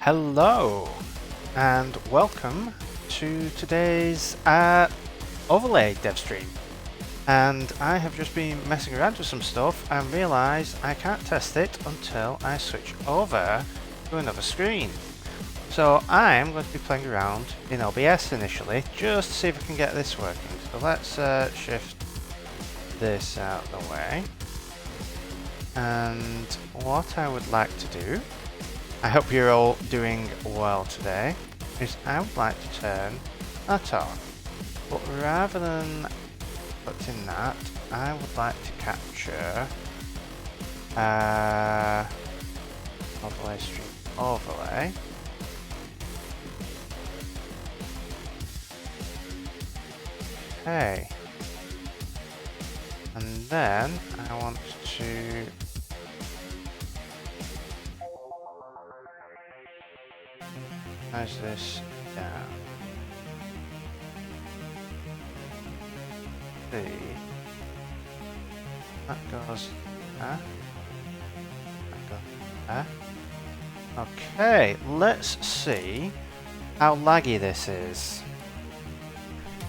Hello and welcome to today's overlay dev stream. And I have just been messing around with some stuff and realised I can't test it until I switch over to another screen. So I am going to be playing around in OBS initially just to see if I can get this working. So let's shift this out of the way. And what I would like to do, I hope you're all doing well today, is I would like to turn that on. But rather than putting that, I would like to capture overlay stream overlay. Okay. And then I want to size this down. See. That goes there. That goes there. Okay, let's see how laggy this is.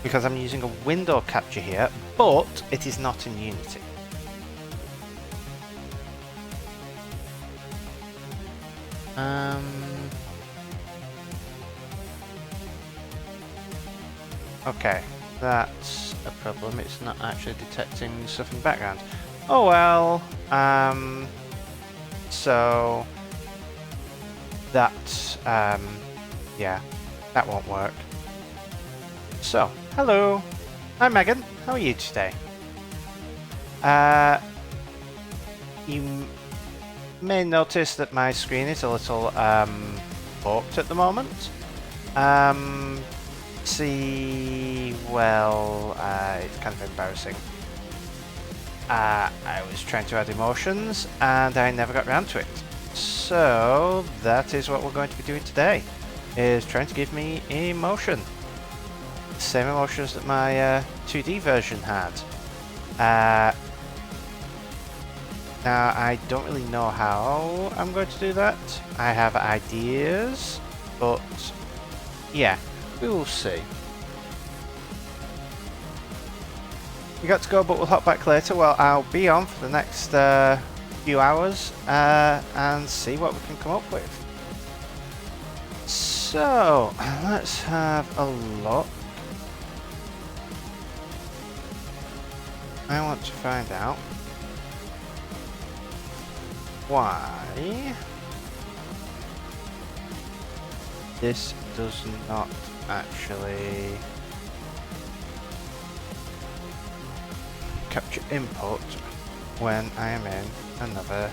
Because I'm using a window capture here, but it is not in Unity. Okay, that's a problem. It's not actually detecting stuff in the background. Oh well. So that yeah, that won't work. So, hello. Hi Megan, how are you today? You may notice that my screen is a little warped at the moment. Well, it's kind of embarrassing. I was trying to add emotions and I never got around to it. So that is what we're going to be doing today, is trying to give me emotion. Same emotions that my 2D version had. Now I don't really know how I'm going to do that. I have ideas, but yeah, we will see. We got to go, but we'll hop back later. Well, I'll be on for the next few hours and see what we can come up with. So let's have a look. I want to find out why this does not actually capture input when I am in another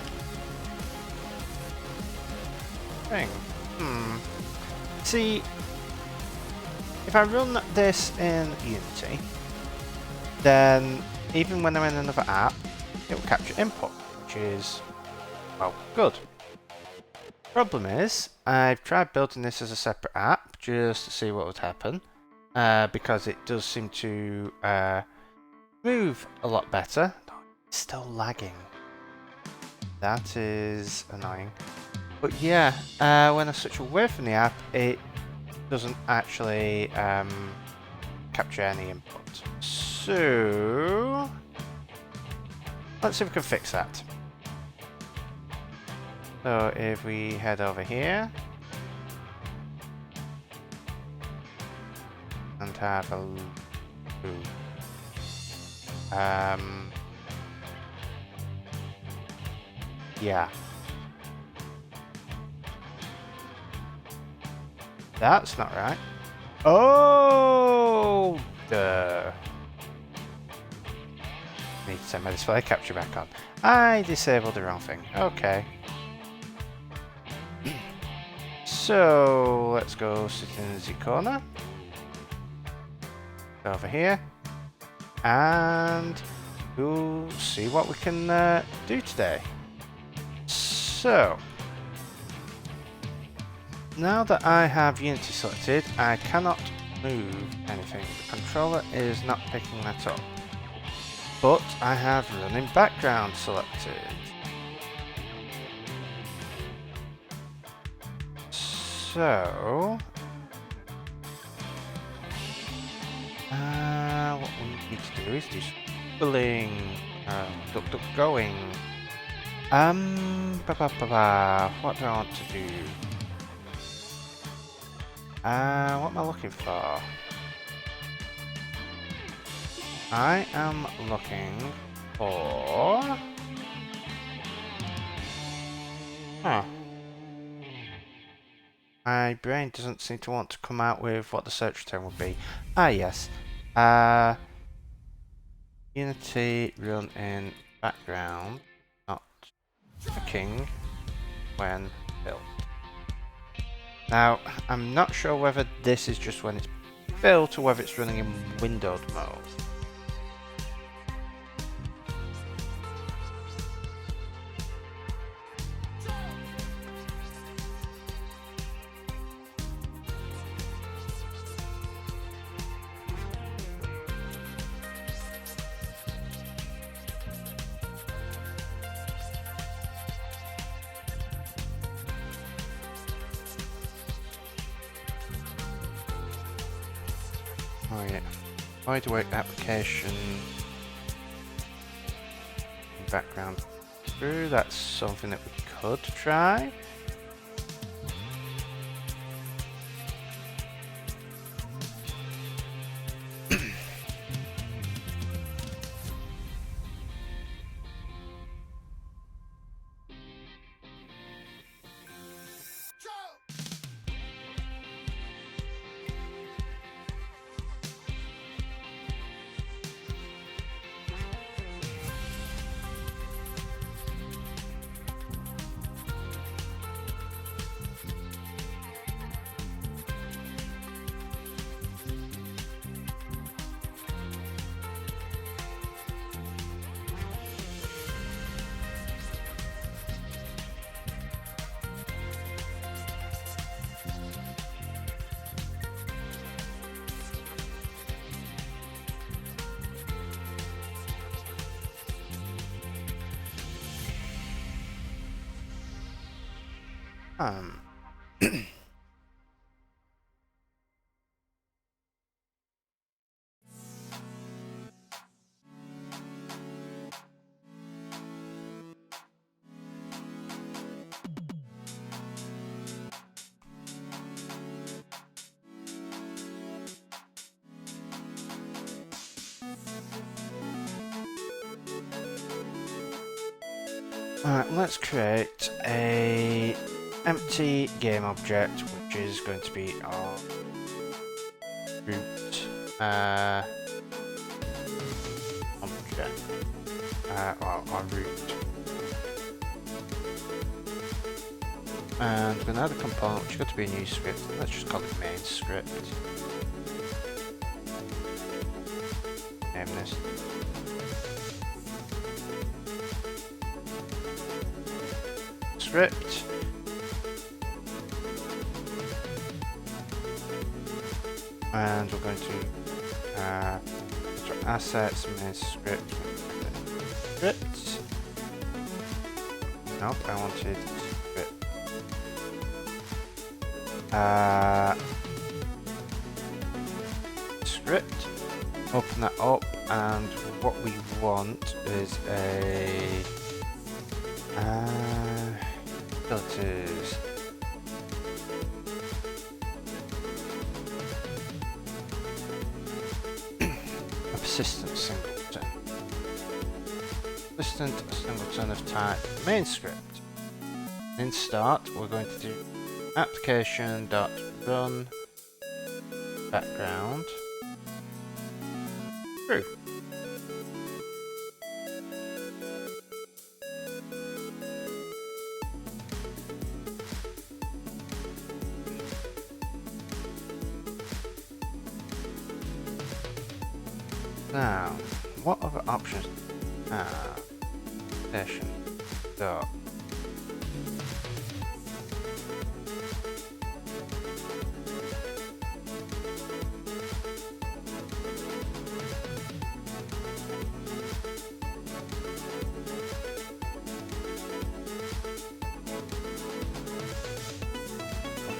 thing. See, if I run this in Unity, then even when I'm in another app, it will capture input, which is, well, good. Problem is, I've tried building this as a separate app just to see what would happen, because it does seem to move a lot better. It's still lagging. That is annoying. But yeah, when I switch away from the app, it doesn't actually capture any input. So let's see if we can fix that. So if we head over here and have a look. Yeah. That's not right. Oh, duh. Need to turn my display capture back on. I disabled the wrong thing. Okay. So let's go sit in the corner. Go over here. And we'll see what we can do today. So now that I have Unity selected, I cannot move anything. The controller is not picking that up. But I have running background selected. So, what we need to do is do schooling, going. What do I want to do? What am I looking for? I am looking for... Huh. My brain doesn't seem to want to come out with what the search term would be. Ah, yes. Unity run in background, not working when built. Now, I'm not sure whether this is just when it's built or whether it's running in windowed mode. Oh yeah, wide awake application background through. That's something that we could try. Alright, let's create a empty game object, which is going to be our root object. Well, our root. And we're going to add a component which is going to be a new script. Let's just call it main script. Name this. Script. And we're going to assets, main script, script. Nope, I wanted script. Script. Open that up, and what we want is a filters. A persistent singleton. Persistent singleton of type main script. In start, we're going to do application.run background true. Now, what other options session dot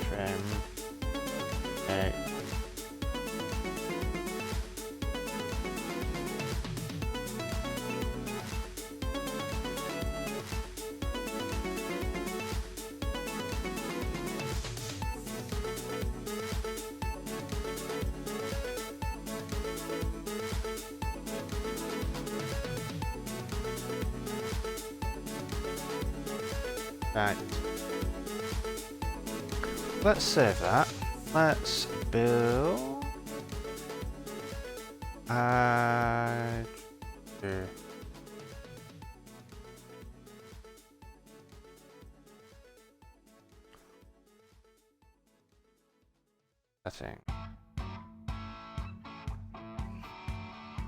frame Right. Let's save that. Let's build. Do. I think.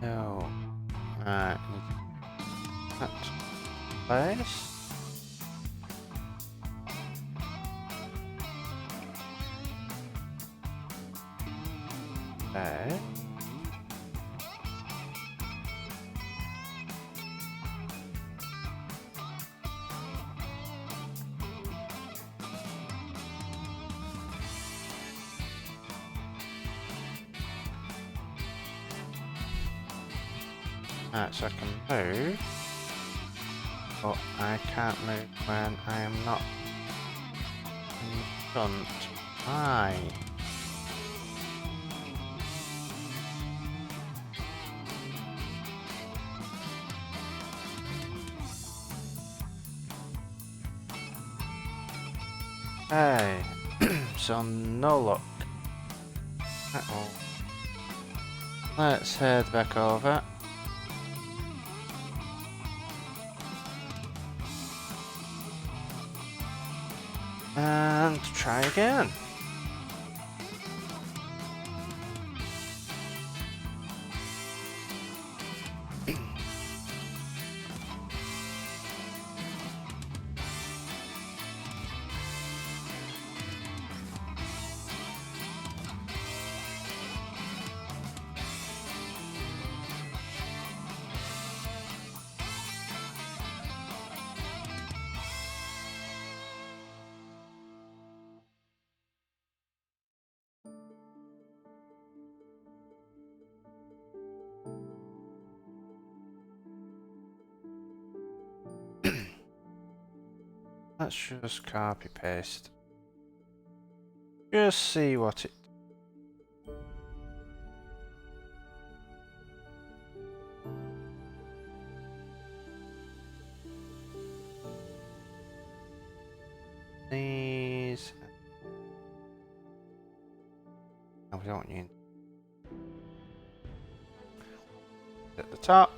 No. Right. That place. Okay. Right, so I can move, but I can't move when I am not in front. Right. Hey, so no luck. Uh-oh. Let's head back over. And try again. Let's just copy paste. Just see what it. These. No, we don't want you at the top.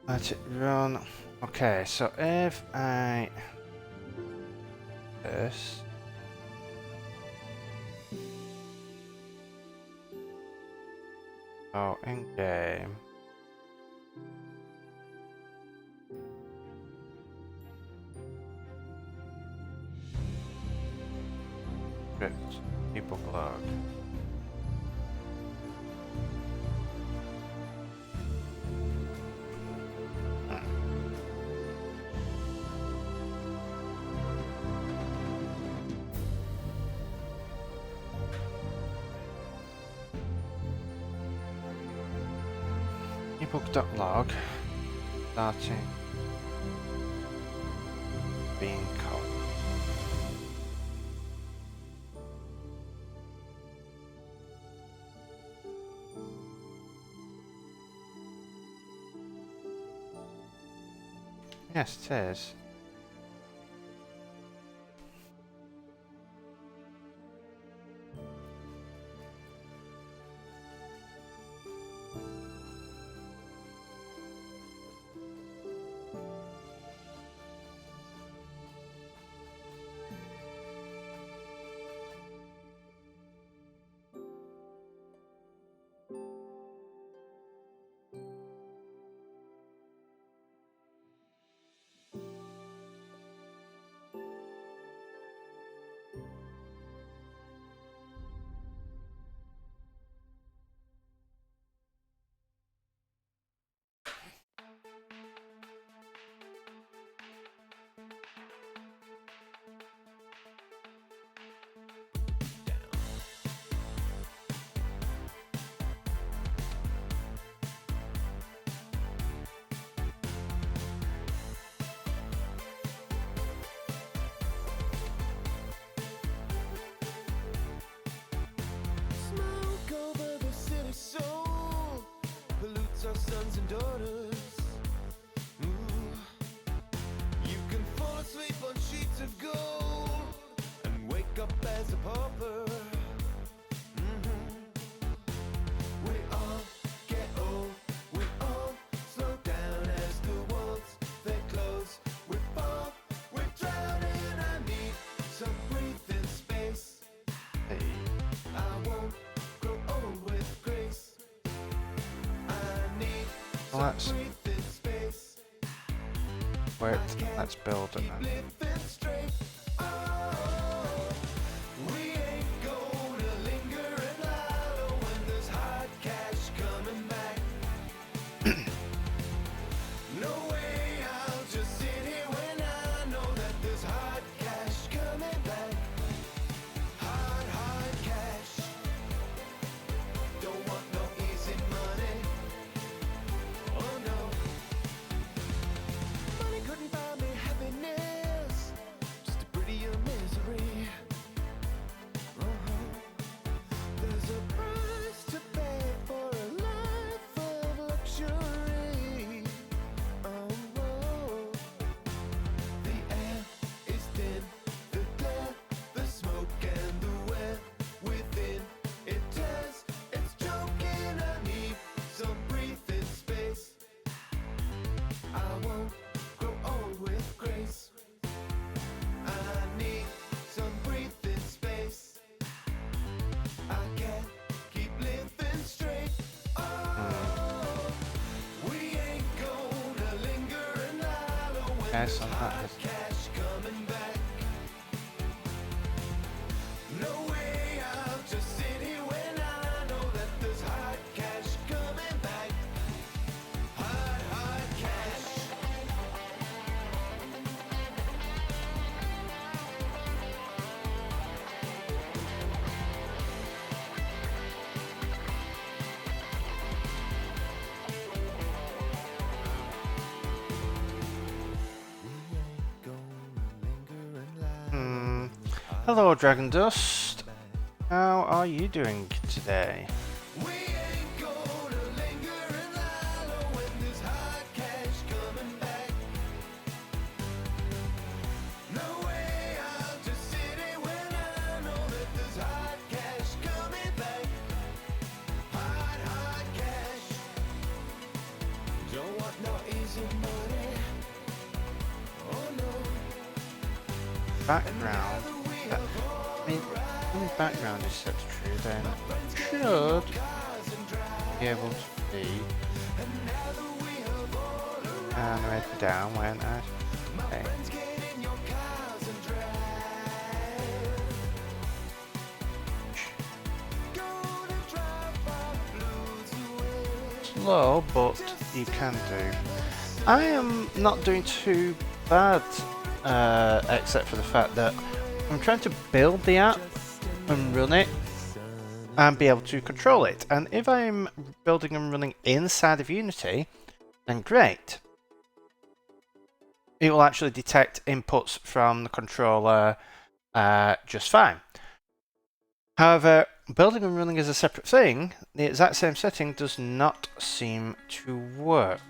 Let it run. Okay, so if I this in game script people blog. Ebook.log starting being called. Yes, it is. Our sons and daughters, let's wait. Let's build it then. Okay, so that is... Hello, Dragon Dust. How are you doing today? Background. I mean, when the background is set to true, then it should be able to be animated down when I play. Slow, but you can do. I am not doing too bad, except for the fact that I'm trying to build the app and run it and be able to control it. And if I'm building and running inside of Unity, then great. It will actually detect inputs from the controller just fine. However, building and running as a separate thing, the exact same setting does not seem to work.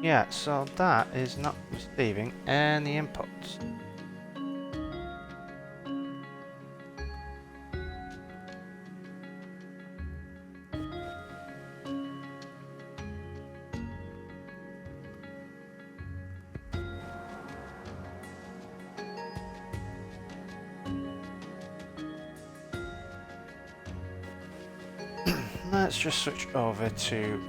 Yeah, so that is not receiving any inputs. Let's just switch over to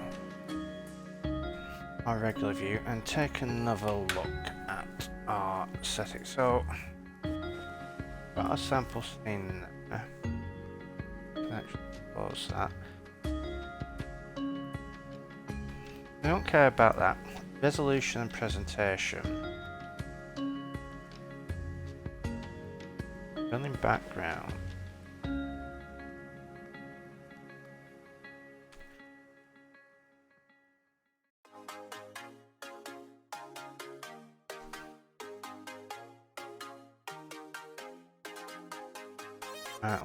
our regular view and take another look at our settings. So, got a sample scene there. Can actually close that. I don't care about that. Resolution and presentation. Building background.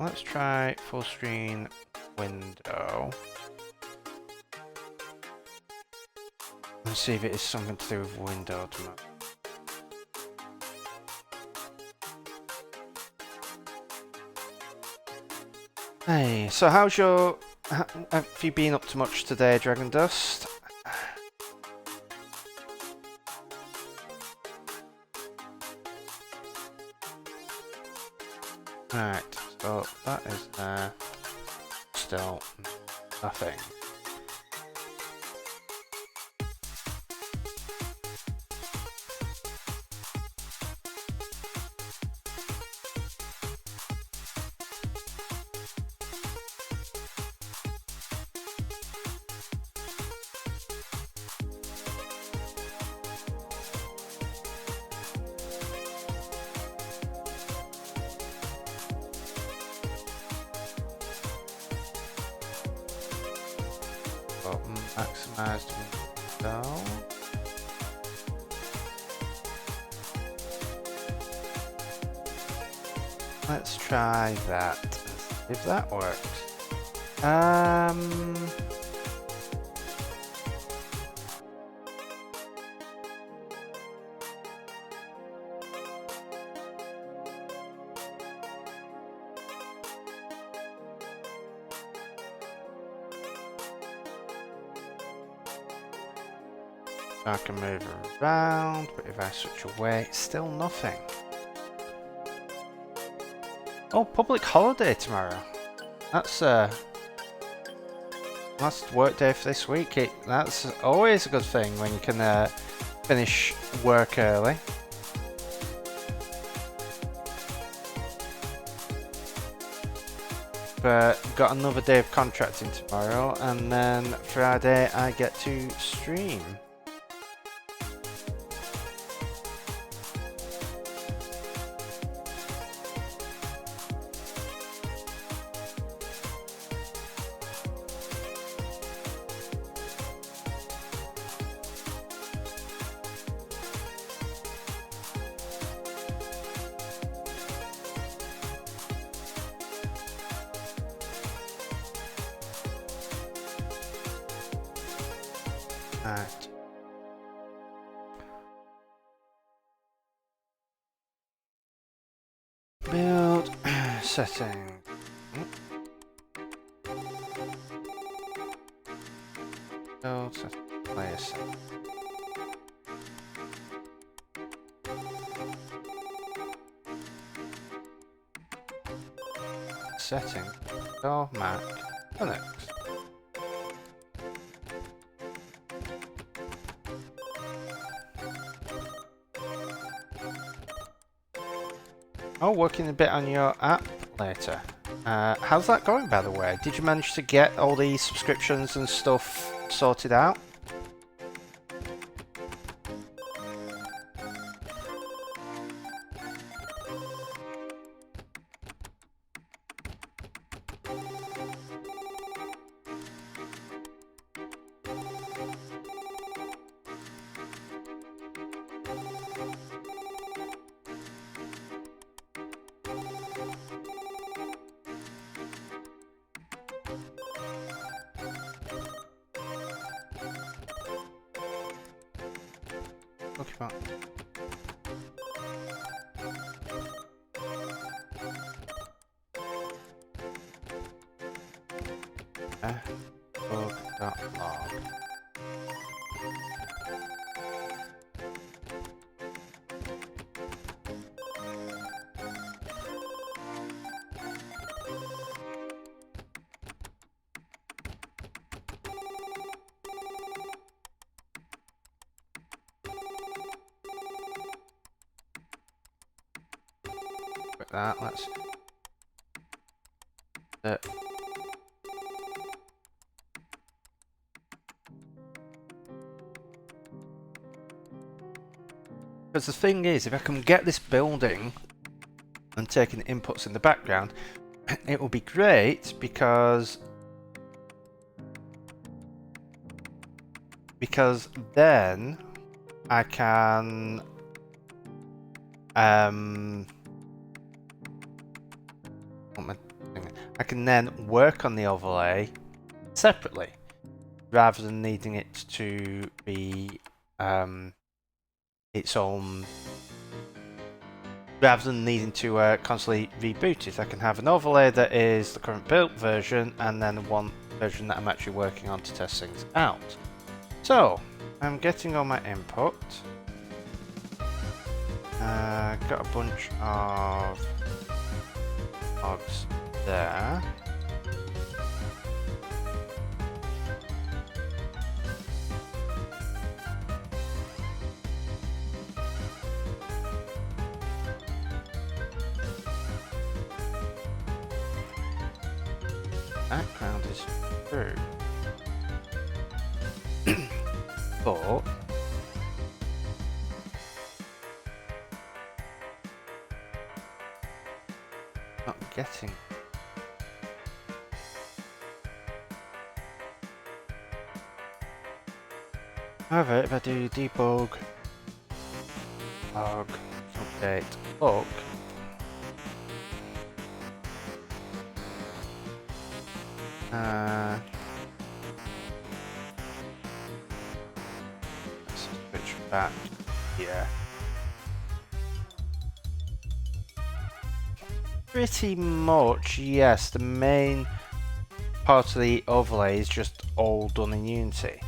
Let's try full screen window. Let's see if it is something to do with window tomorrow. Hey, so how's your... Have you been up to much today, Dragon Dust? Right, so that is still nothing. Maximized window. Let's try that. If that works. I can move around, but if I switch away, it's still nothing. Oh, public holiday tomorrow. That's last work day for this week. That's always a good thing when you can finish work early. But got another day of contracting tomorrow, and then Friday I get to stream. Right. Build setting. Build setting. Player setting. Setting. Go Mac. Linux. Oh, working a bit on your app later. How's that going, by the way? Did you manage to get all the subscriptions and stuff sorted out? Pokemon. Bug.log. That let's because the thing is, if I can get this building and taking inputs in the background, it will be great because then I can I can then work on the overlay separately. rather than needing it to be its own, rather than needing to constantly reboot it. I can have an overlay that is the current built version and then one version that I'm actually working on to test things out. So I'm getting all my input. Got a bunch of logs there. Background is true. But not getting. However, if I do debug log update look, let's switch back here. Pretty much, yes, the main part of the overlay is just all done in Unity.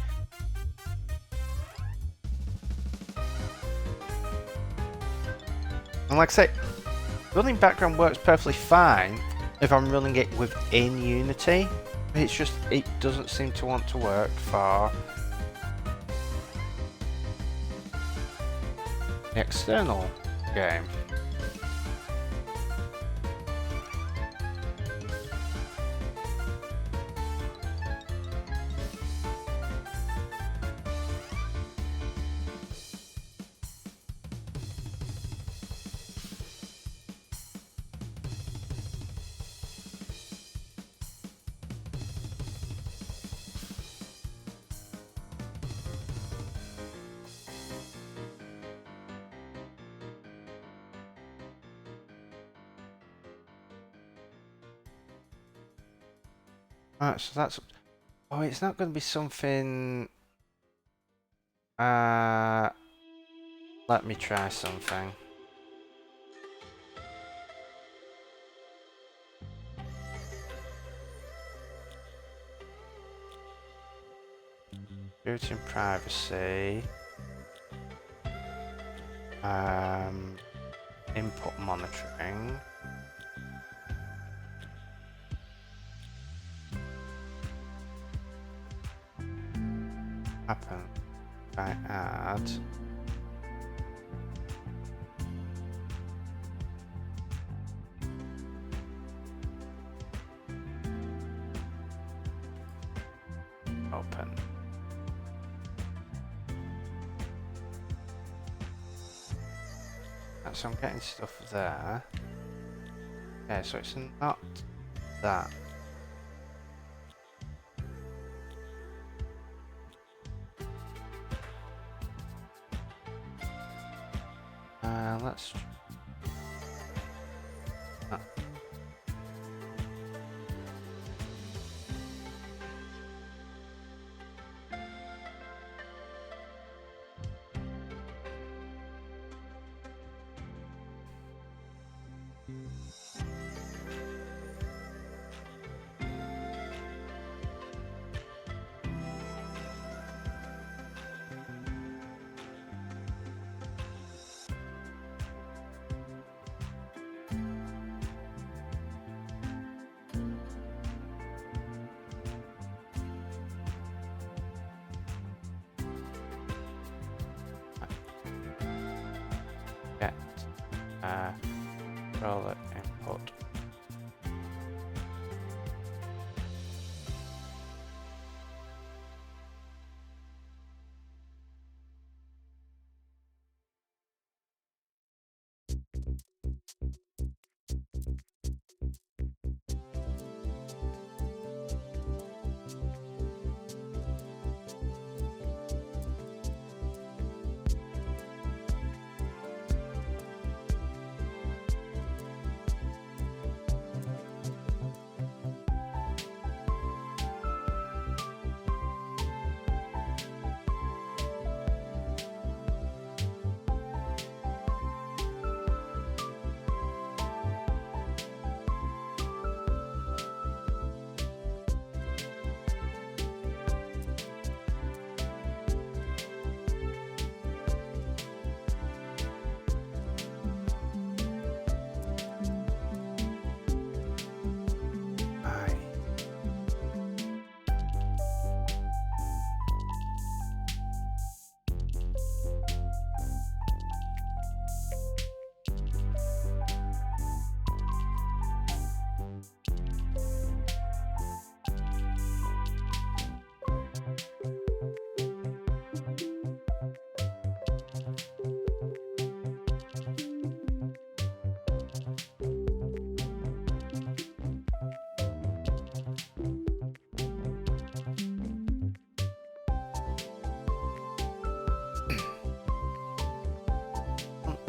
And like I say, running background works perfectly fine if I'm running it within Unity. It's just, it doesn't seem to want to work for the external game. Alright, so that's... Oh, it's not going to be something... Let me try something. Security and privacy. Input monitoring. Happen if I add open. So I'm getting stuff there. Okay, so it's not that. Let's. Get controller input.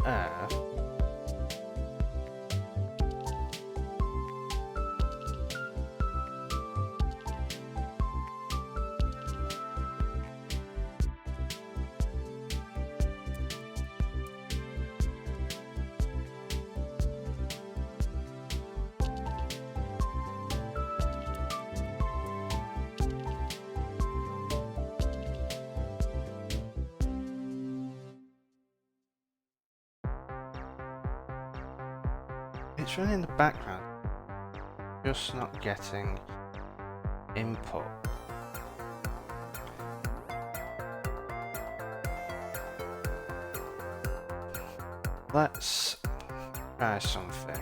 earth. It's running in the background, just not getting input. Let's try something.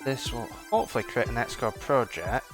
This will hopefully create an Xcode project.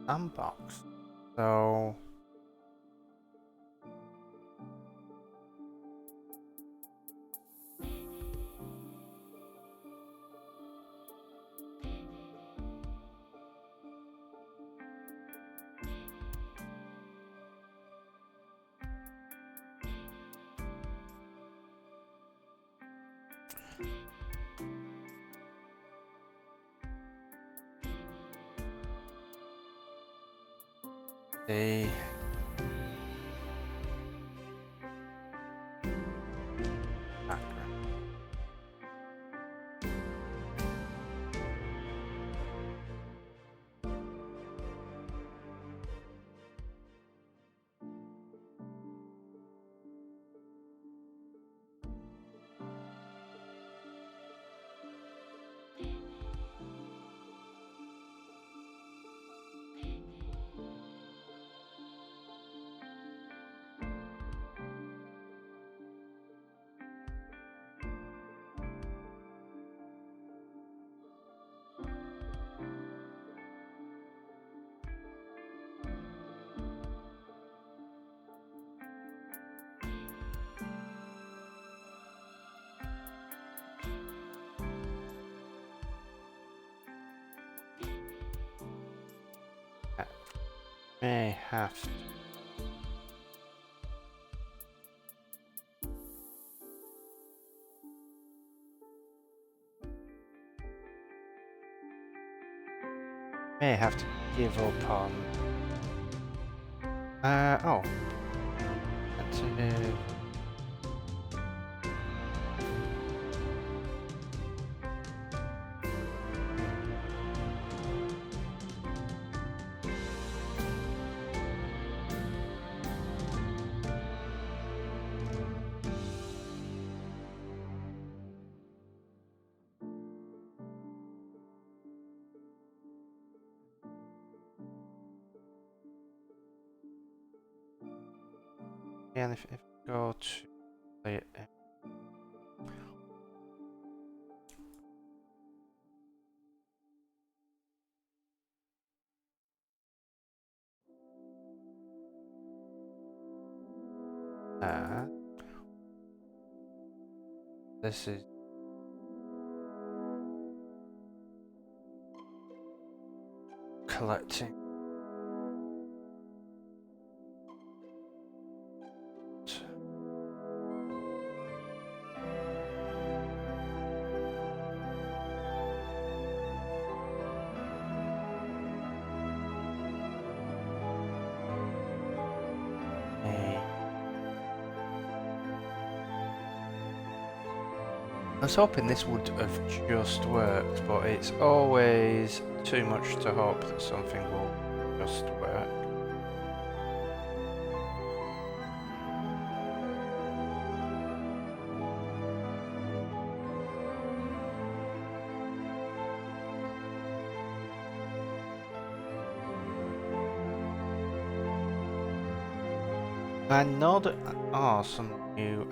Unbox. So the background. May have to. May have to give up on. Oh. Continue. And if we go to play it. This is collecting. I was hoping this would have just worked, but it's always too much to hope that something will just work. I know that some new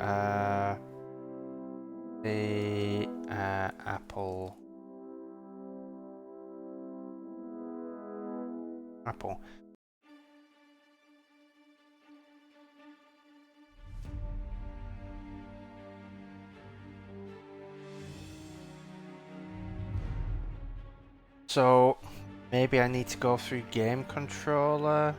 the Apple. So maybe I need to go through game controller.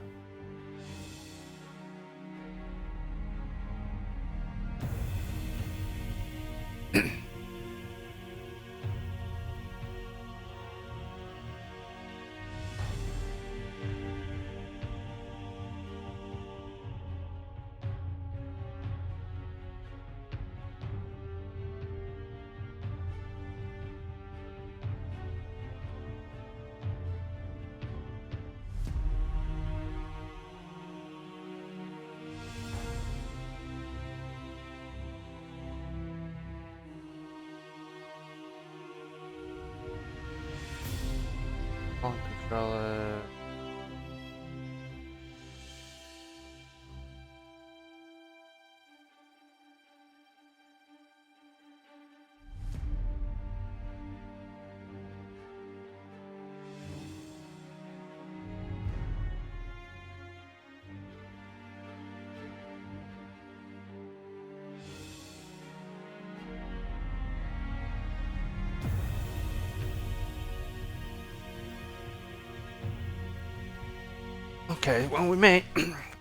Controller. Okay, well we may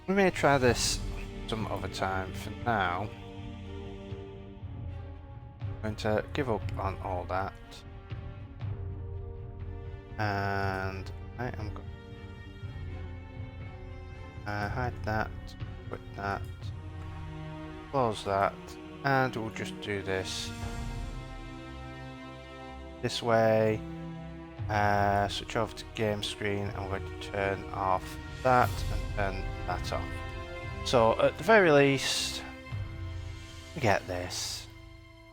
we may try this some other time. For now, I'm going to give up on all that, and I am going to hide that, quit that, close that, and we'll just do this way. Switch over to game screen. I'm going to turn off that and turn that off. So at the very least, we get this,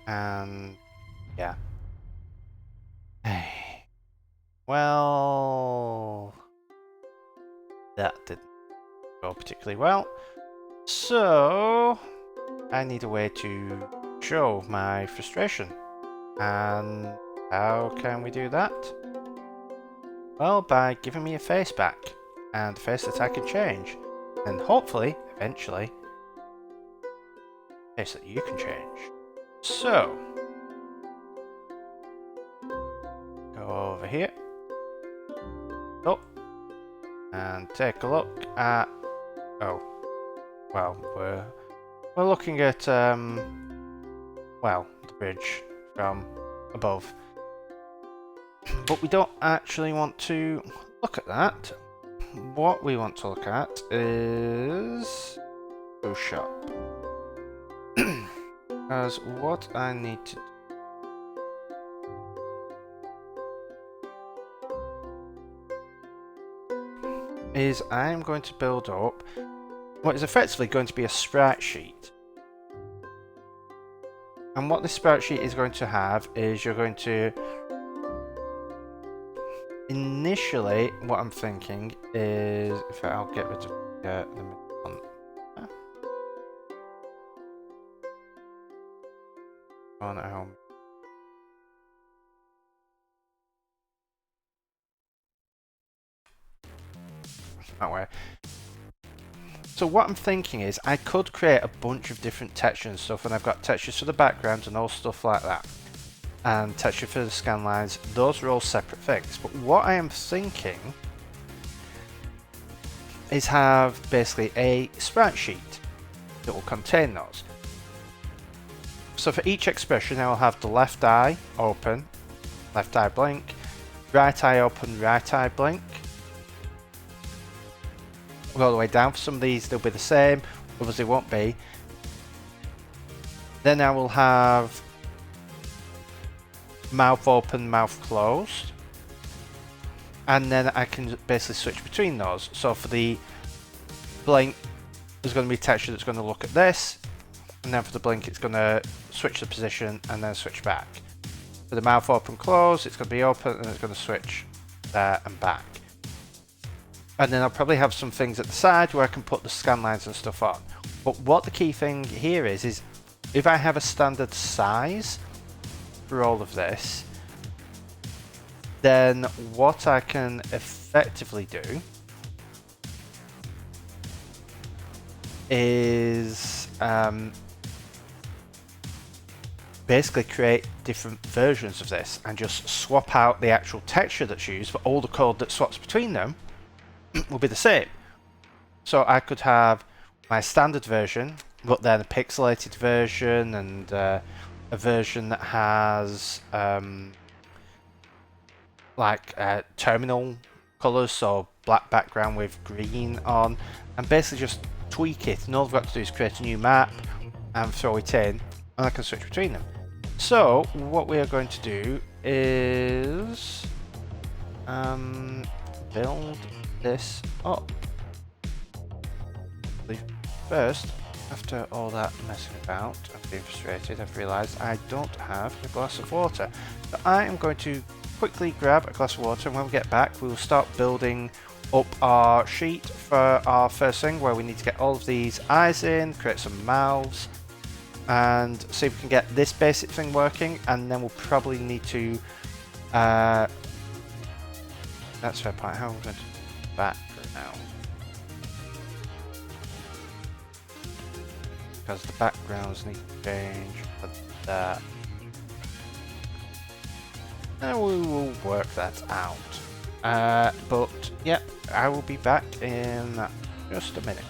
and yeah. Hey, well, that didn't go particularly well. So I need a way to show my frustration, and how can we do that? Well, by giving me a face back, and a face that I can change, and hopefully, eventually, a face that you can change. So, go over here, up, and take a look at, oh, well, we're looking at, well, the bridge from above. But we don't actually want to look at that. What we want to look at is Go Shop. Because what I need to do is I'm going to build up what is effectively going to be a sprite sheet. And what this sprite sheet is going to have is you're going to initially, what I'm thinking is, in fact, I'll get rid of the middle one. On at home. That way. So what I'm thinking is, I could create a bunch of different textures and stuff, and I've got textures for the background and all stuff like that. And texture for the scan lines, those are all separate things. But what I am thinking is have basically a sprite sheet that will contain those. So for each expression, I will have the left eye open, left eye blink, right eye open, right eye blink. We'll go all the way down. For some of these, they'll be the same, others they won't be. Then I will have mouth open, mouth closed. And then I can basically switch between those. So for the blink, there's going to be texture that's going to look at this. And then for the blink, it's going to switch the position and then switch back. For the mouth open, close, it's going to be open and it's going to switch there and back. And then I'll probably have some things at the side where I can put the scan lines and stuff on. But what the key thing here is if I have a standard size for all of this, then what I can effectively do is basically create different versions of this and just swap out the actual texture that's used, but all the code that swaps between them will be the same. So I could have my standard version, but then a pixelated version and a version that has terminal colors, so black background with green on, and basically just tweak it. And all I've got to do is create a new map and throw it in, and I can switch between them. So what we are going to do is build this up. First, after all that messing about and being frustrated, I've realised I don't have a glass of water. So I am going to quickly grab a glass of water, and when we get back we will start building up our sheet for our first thing, where we need to get all of these eyes in, create some mouths, and see if we can get this basic thing working. And then we'll probably need to that's a fair point. How am I going to back now? Because the backgrounds need to change for that. And we will work that out. But yeah, I will be back in just a minute.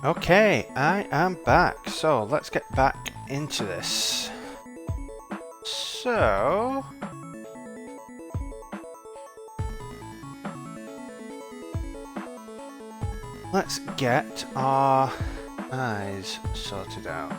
Okay, I am back. So let's get back into this. So let's get our eyes sorted out.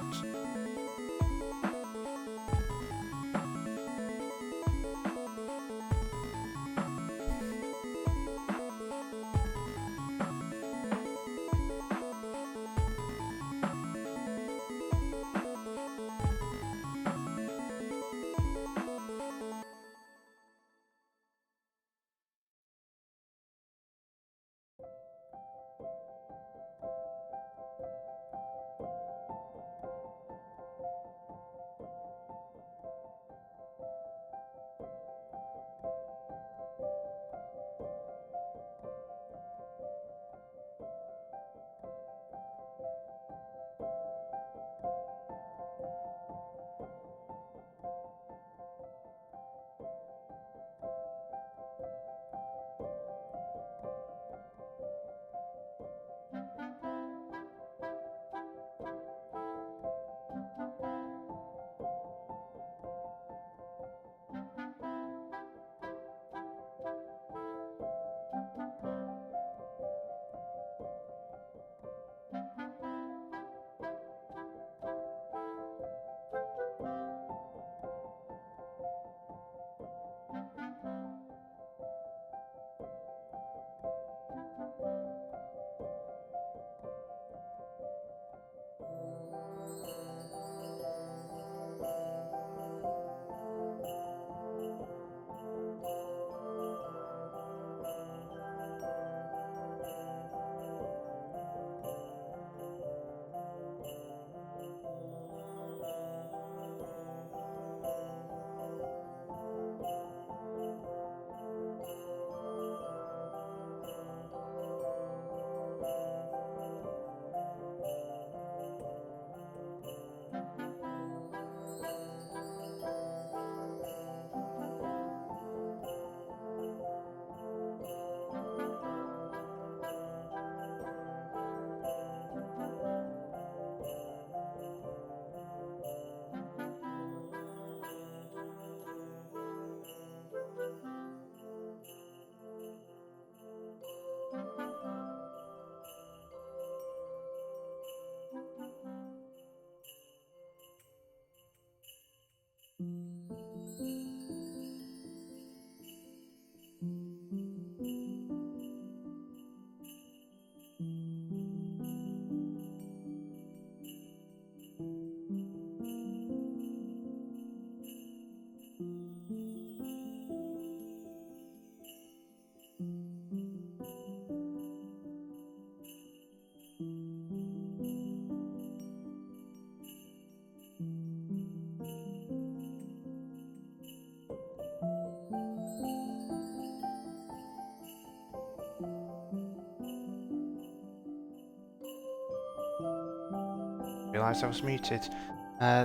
Realised I was muted.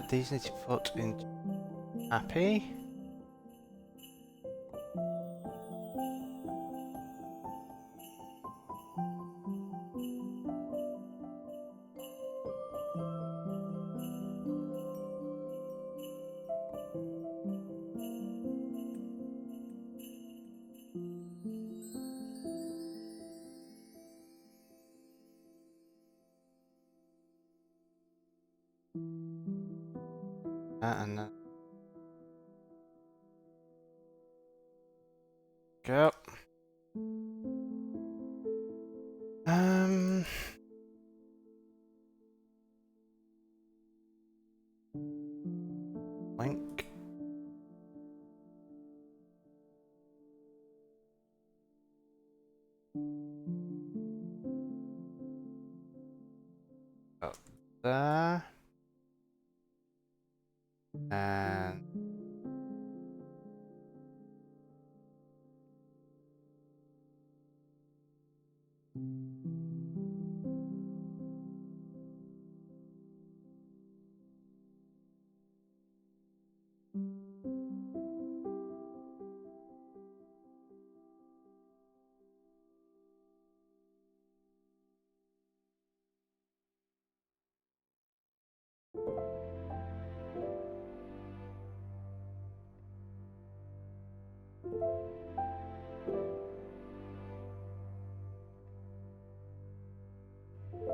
These need to put into happy. And then go. Link. Up there. And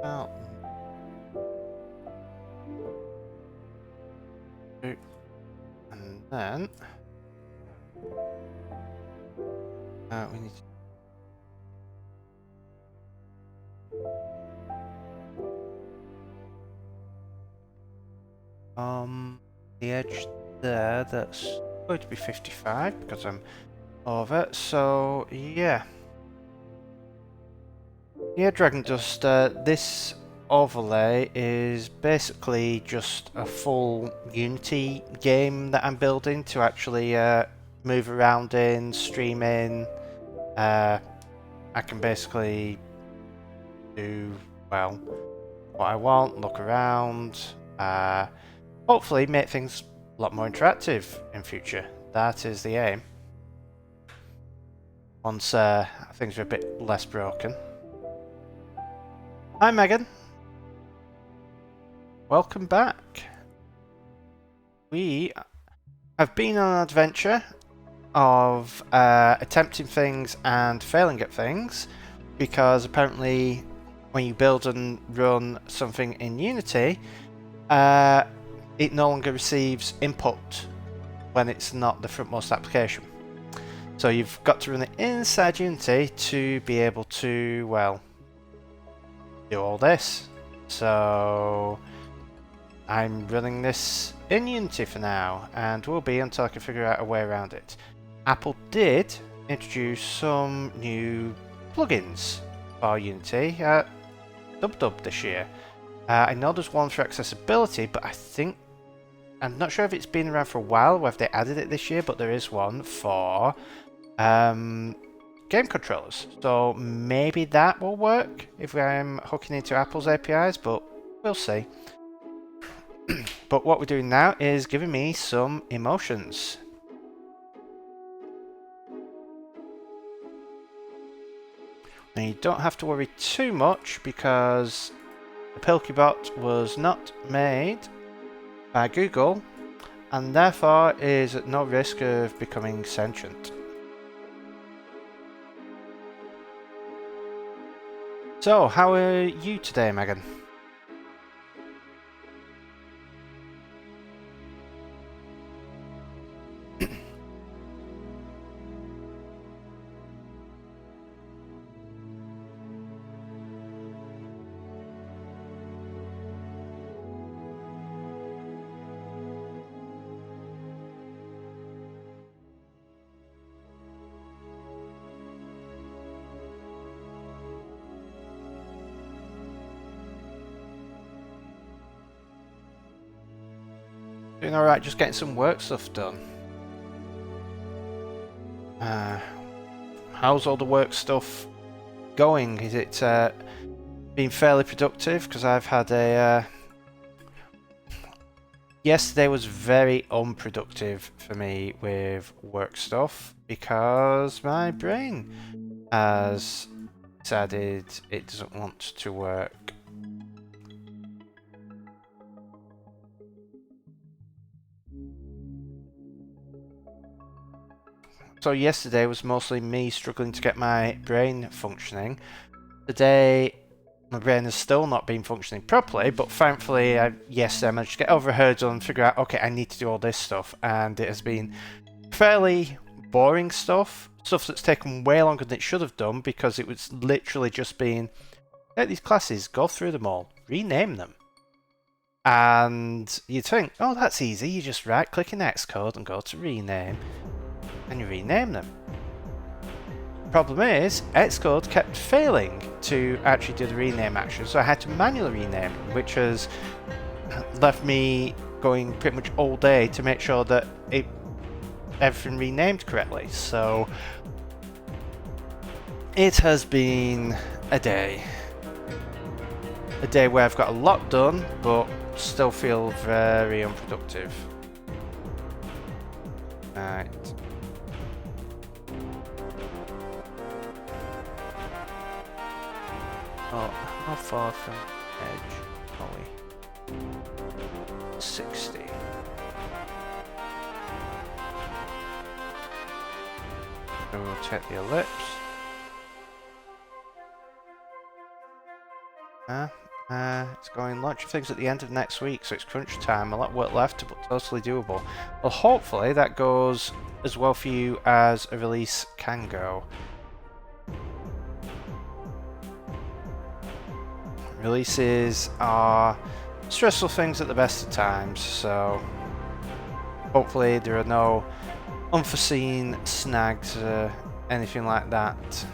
about and then we need the edge there. That's going to be 55 because I'm over. So yeah. Yeah, Dragon Dust, this overlay is basically just a full Unity game that I'm building to actually move around in, stream in. I can basically do, well, what I want, look around, hopefully make things a lot more interactive in future. That is the aim. Once things are a bit less broken. Hi Megan, welcome back. We have been on an adventure of attempting things and failing at things, because apparently when you build and run something in Unity, it no longer receives input when it's not the frontmost application. So you've got to run it inside Unity to be able to, well, do all this. So I'm running this in Unity for now, and will be until I can figure out a way around it. Apple did introduce some new plugins for Unity at Dub this year. I know there's one for accessibility, but I'm not sure if it's been around for a while or if they added it this year, but there is one for game controllers. So maybe that will work if I'm hooking into Apple's APIs, but we'll see. But what we're doing now is giving me some emotions. Now you don't have to worry too much because the Pilkybot was not made by Google and therefore is at no risk of becoming sentient. So, how are you today, Megan? Doing alright, just getting some work stuff done. How's all the work stuff going? Is it been fairly productive? Because I've had a Yesterday was very unproductive for me with work stuff because my brain has decided it doesn't want to work. So yesterday was mostly me struggling to get my brain functioning. Today, my brain has still not been functioning properly, but thankfully, yesterday I managed to get over a hurdle and figure out, okay, I need to do all this stuff, and it has been fairly boring stuff that's taken way longer than it should have done, because it was literally just being, take these classes, go through them all, rename them. And you'd think, oh, that's easy, you just right-click in Xcode and go to rename, and you rename them. Problem is, Xcode kept failing to actually do the rename action, so I had to manually rename, which has left me going pretty much all day to make sure that everything renamed correctly. So it has been a day where I've got a lot done, but still feel very unproductive. Right. Oh, how far from edge are we? 60. Rotate the ellipse. It's going launch things at the end of next week, so it's crunch time. A lot of work left, but totally doable. Well, hopefully that goes as well for you as a release can go. Releases are stressful things at the best of times, so hopefully there are no unforeseen snags or anything like that.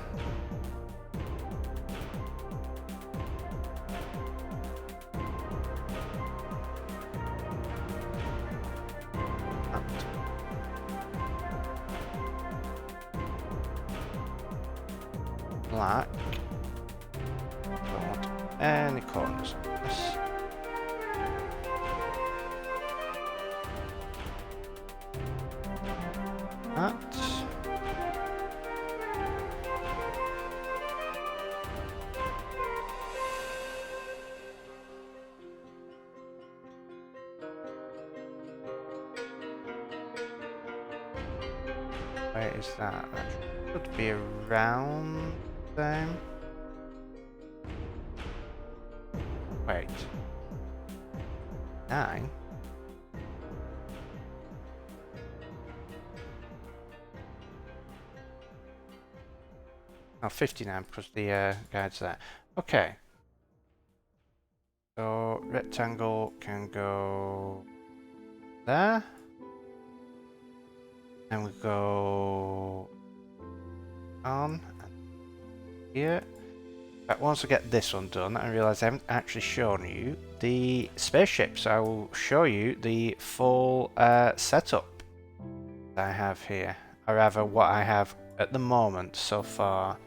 Black. Don't want any corners on this. That. Where is that? That should be around them. Wait. 9? Oh, 59 because the guide's there. Okay. So rectangle can go there. And we go on and here. But once I get this one done, I realise I haven't actually shown you the spaceship, so I will show you the full setup that I have here, or rather what I have at the moment so far.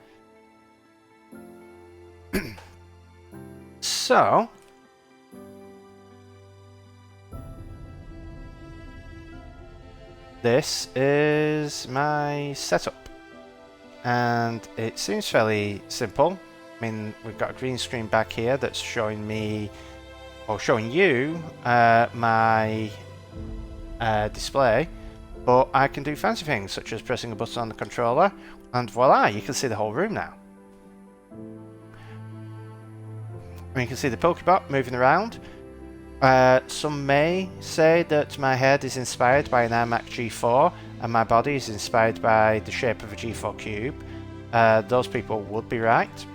So, this is my setup, and it seems fairly simple. I mean, we've got a green screen back here that's showing me, or showing you, my display, but I can do fancy things such as pressing a button on the controller, and voila, you can see the whole room now. And you can see the Pokebot moving around. Some may say that my head is inspired by an iMac G4 and my body is inspired by the shape of a G4 cube. Those people would be right.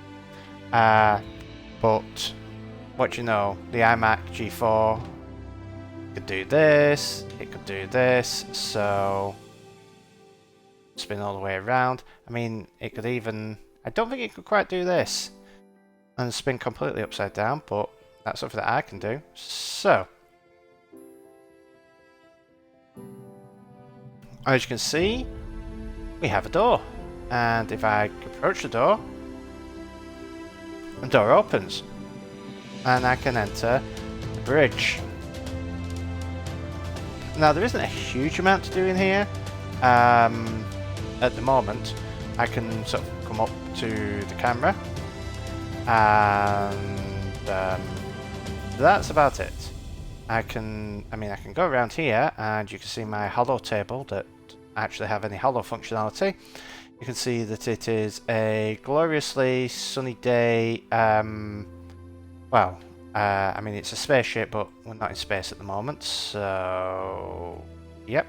But what you know, the iMac G4 could do this, it could do this, so spin all the way around. I mean, it could even, I don't think it could quite do this and spin completely upside down, but that's something that I can do. So, as you can see, we have a door, and if I approach the door opens, and I can enter the bridge. Now, there isn't a huge amount to do in here at the moment. I can sort of come up to the camera, and that's about it. I mean, I can go around here, and you can see my hollow table that actually have any hollow functionality. You can see that it is a gloriously sunny day. Well, I mean, it's a spaceship, but we're not in space at the moment, so yep.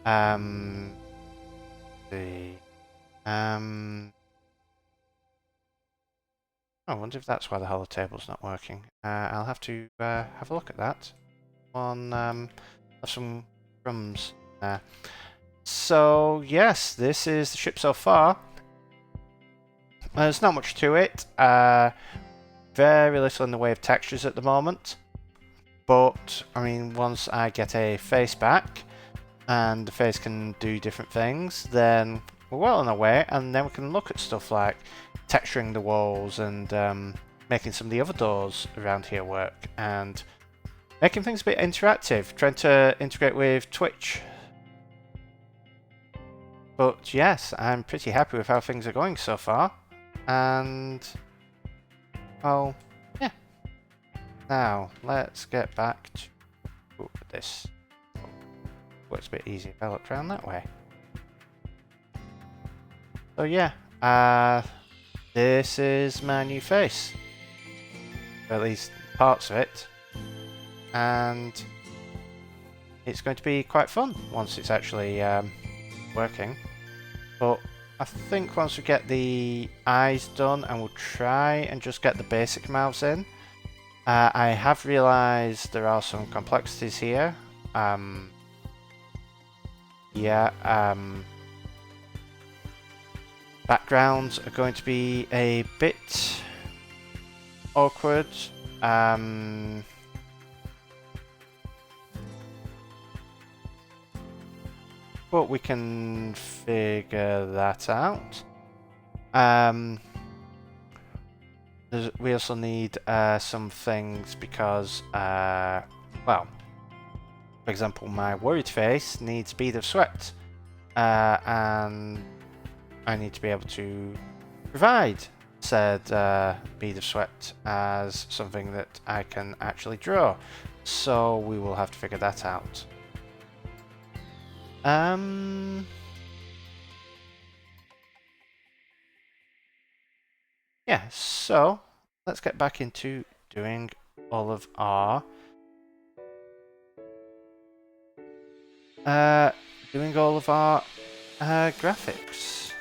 I wonder if that's why the hollow table's not working. I'll have to have a look at that. Have some crumbs there. So yes, this is the ship so far. There's not much to it. Very little in the way of textures at the moment. But I mean, once I get a face back, and the face can do different things, then we're well on our way, and then we can look at stuff like texturing the walls and making some of the other doors around here work, and making things a bit interactive, trying to integrate with Twitch. But yes, I'm pretty happy with how things are going so far, and well, yeah. Now, let's get back to this. Works a bit easier if I look around that way. So yeah, this is my new face. Or at least parts of it. And it's going to be quite fun once it's actually working. But I think once we get the eyes done, and we'll try and just get the basic mouths in. I have realised there are some complexities here. Backgrounds are going to be a bit awkward. But we can figure that out. We also need some things because, well, for example, my worried face needs bead of sweat, and I need to be able to provide said bead of sweat as something that I can actually draw. So we will have to figure that out. Yeah, so let's get back into doing all of our graphics.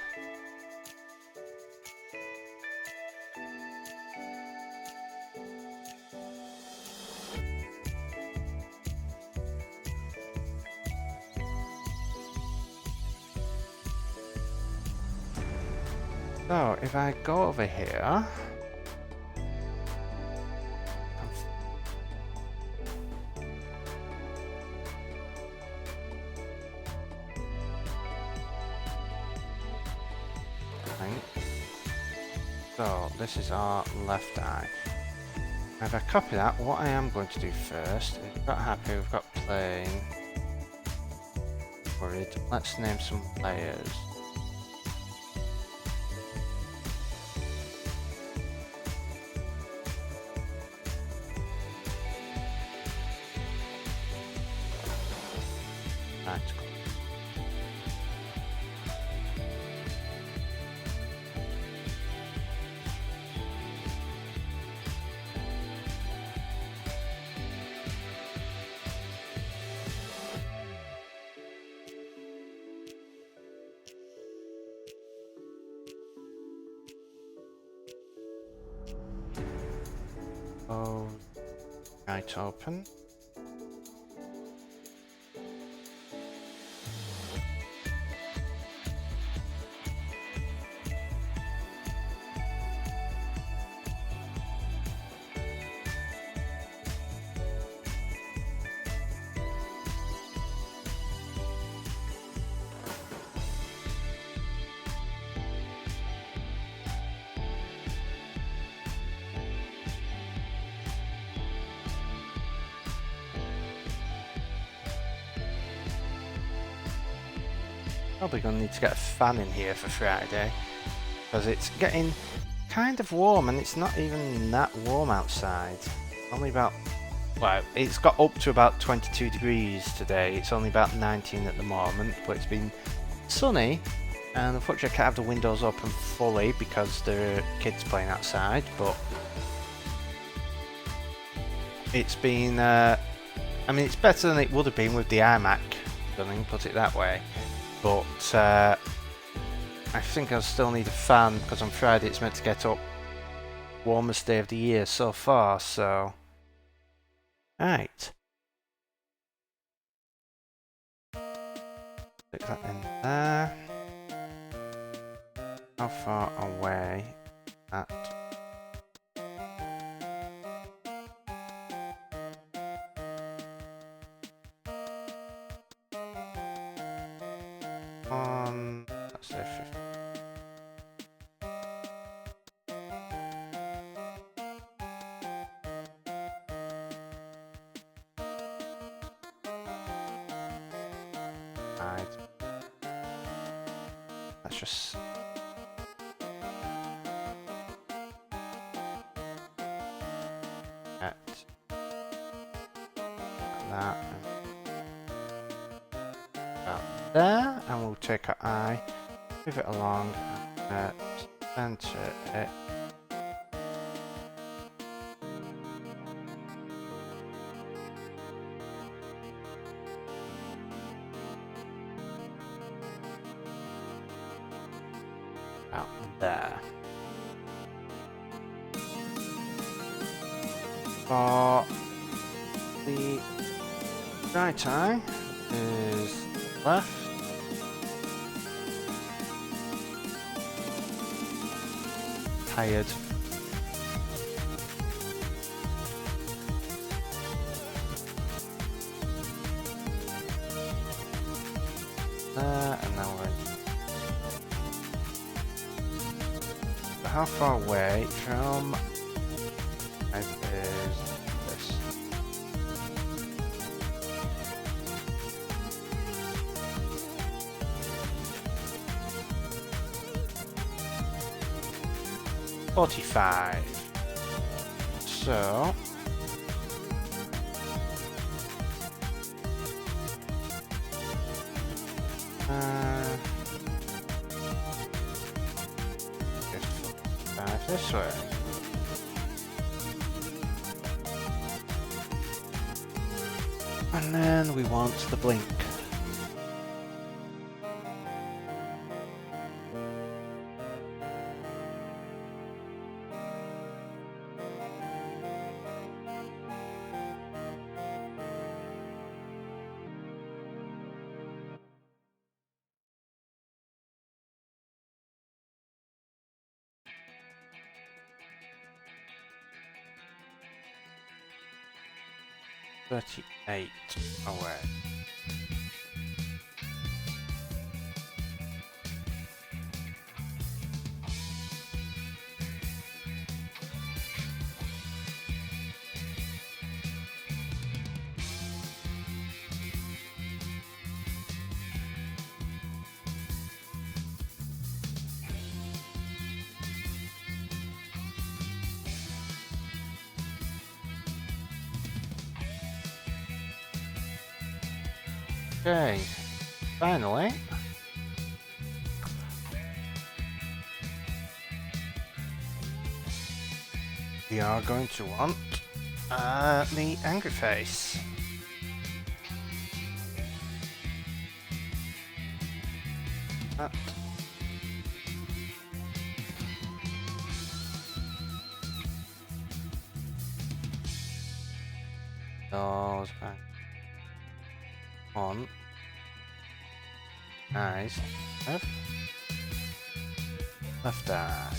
So if I go over here, so this is our left eye. If I copy that, what I am going to do first is we've got happy, we've got plain, worried. Let's name some layers. Oh, right, open. Probably going to need to get a fan in here for Friday, because it's getting kind of warm, and it's not even that warm outside. Only about, well, it's got up to about 22 degrees today. It's only about 19 at the moment, but it's been sunny, and unfortunately I can't have the windows open fully because there are kids playing outside, but it's been, I mean, it's better than it would have been with the iMac running, put it that way. But I think I'll still need a fan, because on Friday it's meant to get up warmest day of the year so far, so... Right. Stick that in there. How far away at... let's say 50. Let's just... At that. About there. And we'll take our eye, move it along, and center it. Out there. For the right eye is left. Tired. There, and now we're... So how far away from... Is this? $45. So this way. And then we want the blink. $38 away. Okay, finally, we are going to want the angry face. That. Those back on. Eyes. Left eye.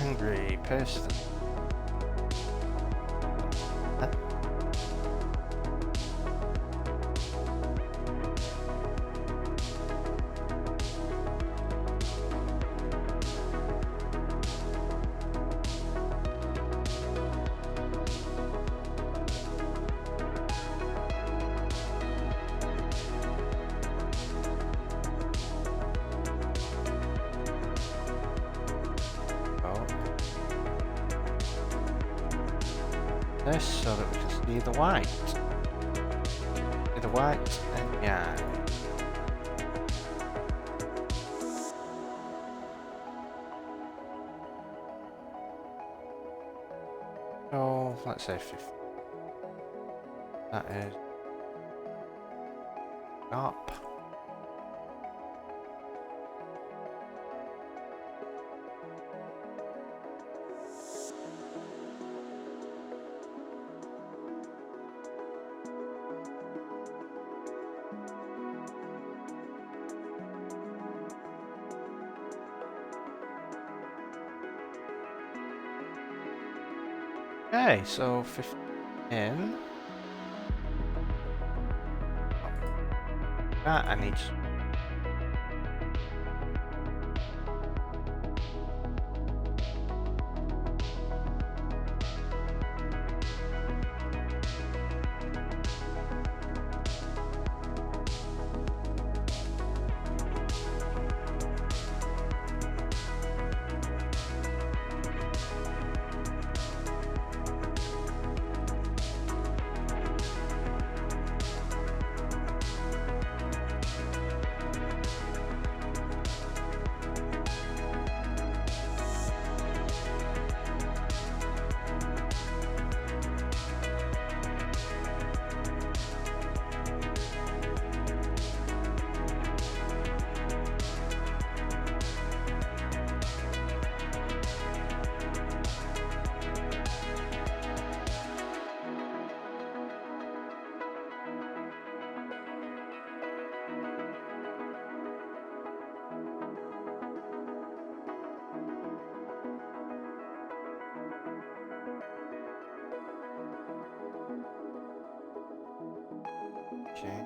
angry person. This so that we can see the white. See the white and the eye. So let's say 50. That is up. Okay, so 15. That I need. Okay.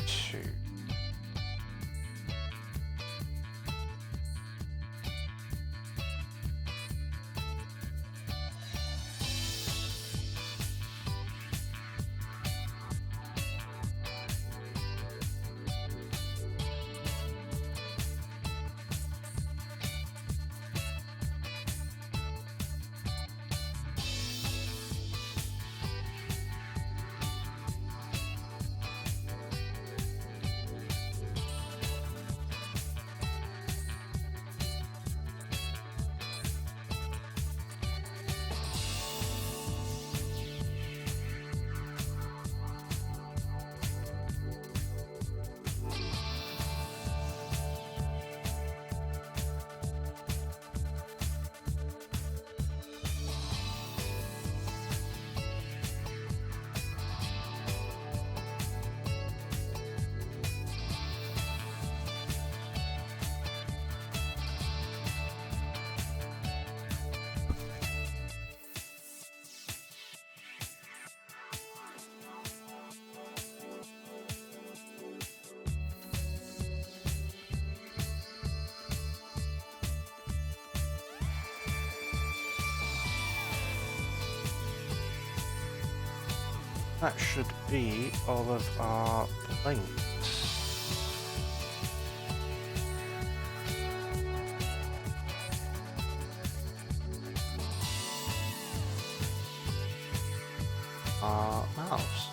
Two. That should be all of our blinks. Our mouse.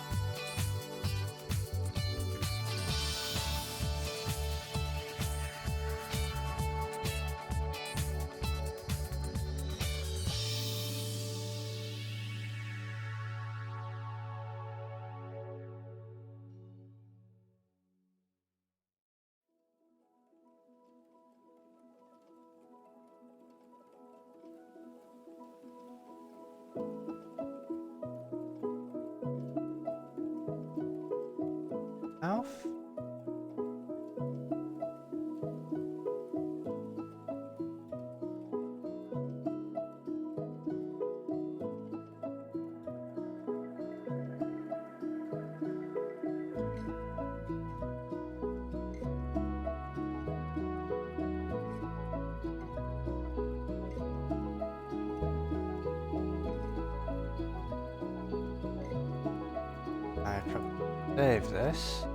I probably save this.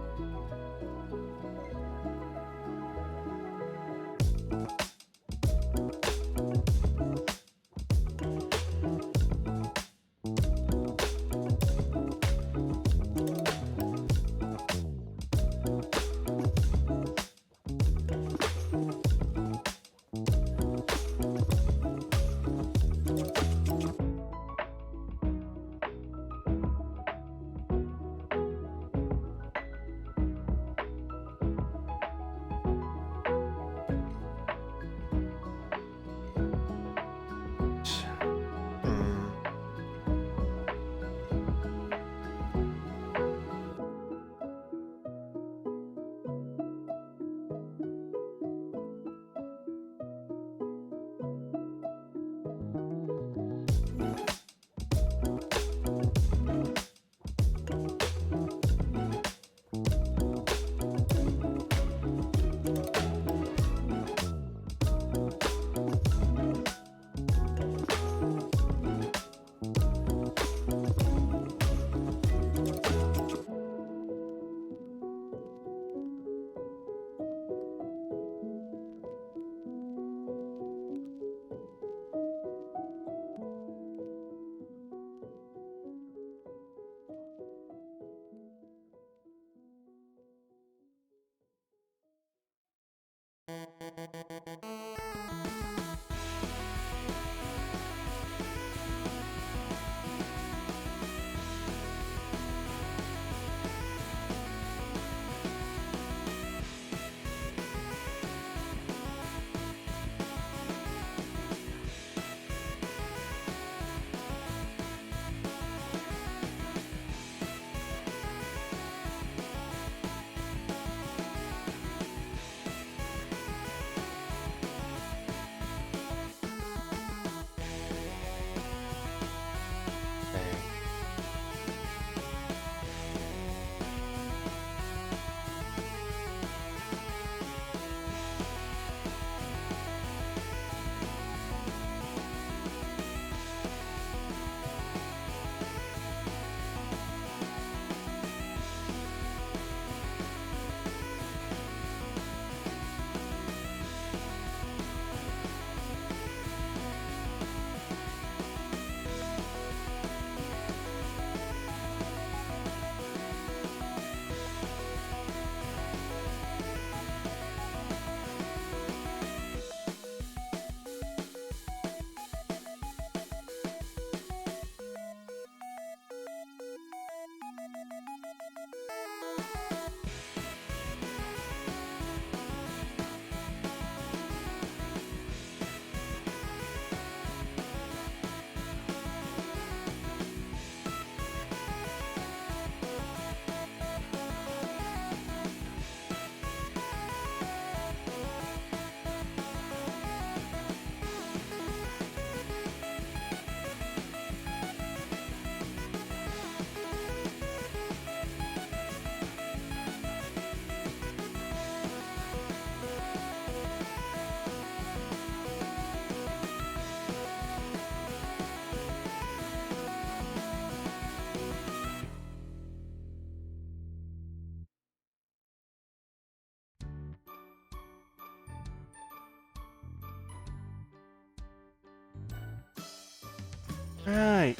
Right.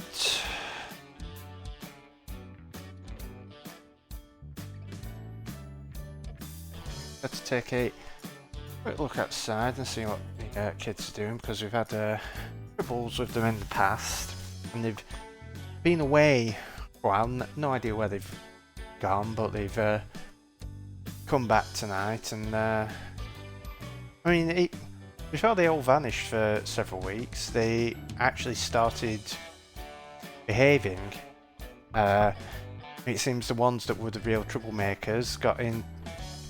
Let's take a quick look outside and see what the kids are doing, because we've had troubles with them in the past, and they've been away for a while. No idea where they've gone, but they've come back tonight, and I mean, before they all vanished for several weeks, they actually started behaving. It seems the ones that were the real troublemakers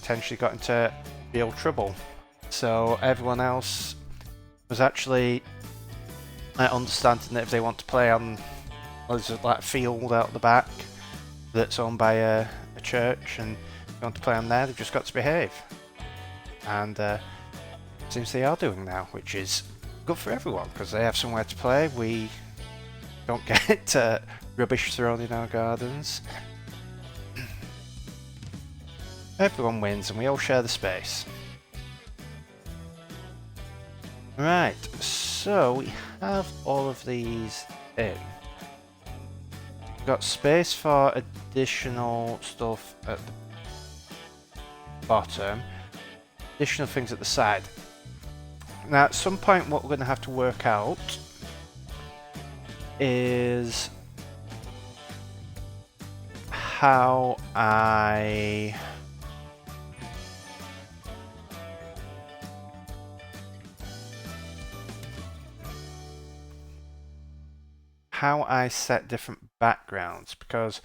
potentially got into real trouble. So everyone else was actually understanding that if they want to play on, there's like a field out the back that's owned by a church, and if they want to play on there, they've just got to behave. And seems they are doing now, which is good for everyone, because they have somewhere to play. We don't get rubbish thrown in our gardens. Everyone wins and we all share the space. Right, so we have all of these in. We've got space for additional stuff at the bottom, additional things at the side. Now at some point what we're going to have to work out is how I set different backgrounds, because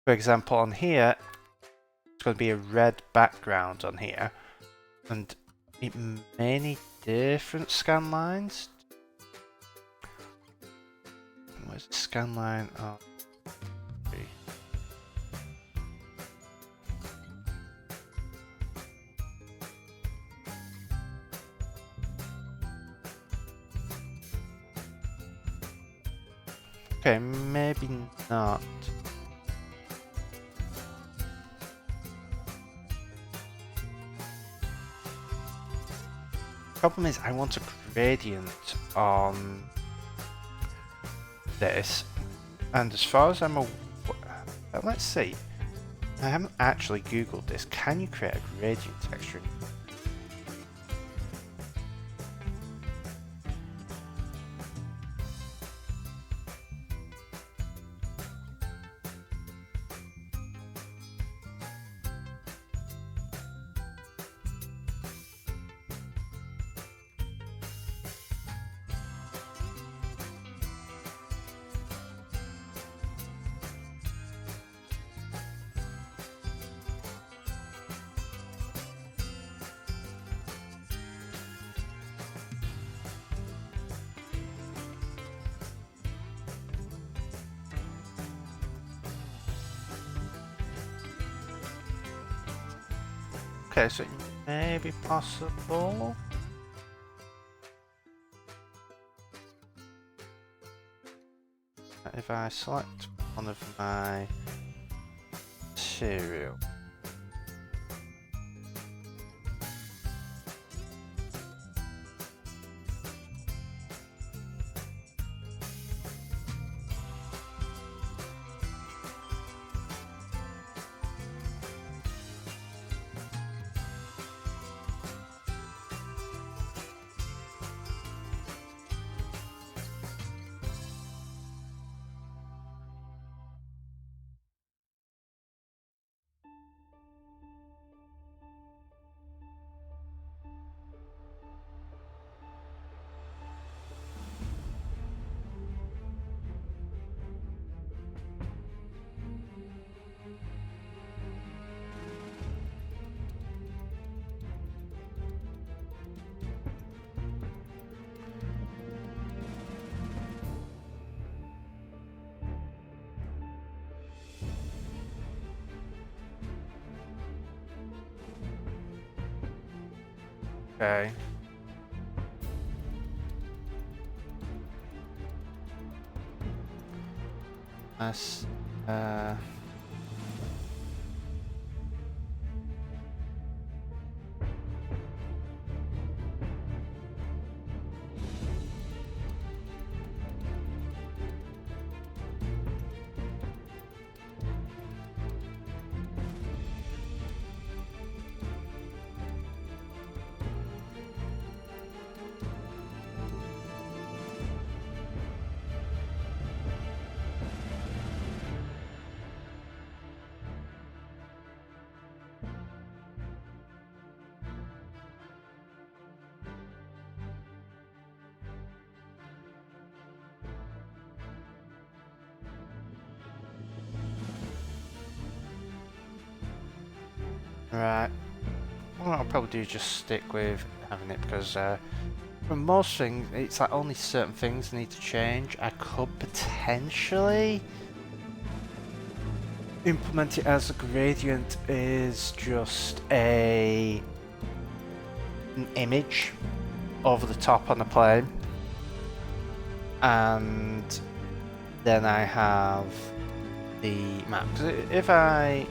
for example on here it's going to be a red background on here and it may need different scan lines. Where's the scan line? Oh, okay, maybe not. Problem is, I want a gradient on this, and as far as I'm aware, let's see. I haven't actually googled this. Can you create a gradient texture? Okay, so it may be possible. If I select one of my material. Okay. Let's right. What I'll probably do is just stick with having it, because for most things, it's like only certain things need to change. I could potentially implement it as a gradient is just an image over the top on the plane, and then I have the map. 'Cause if I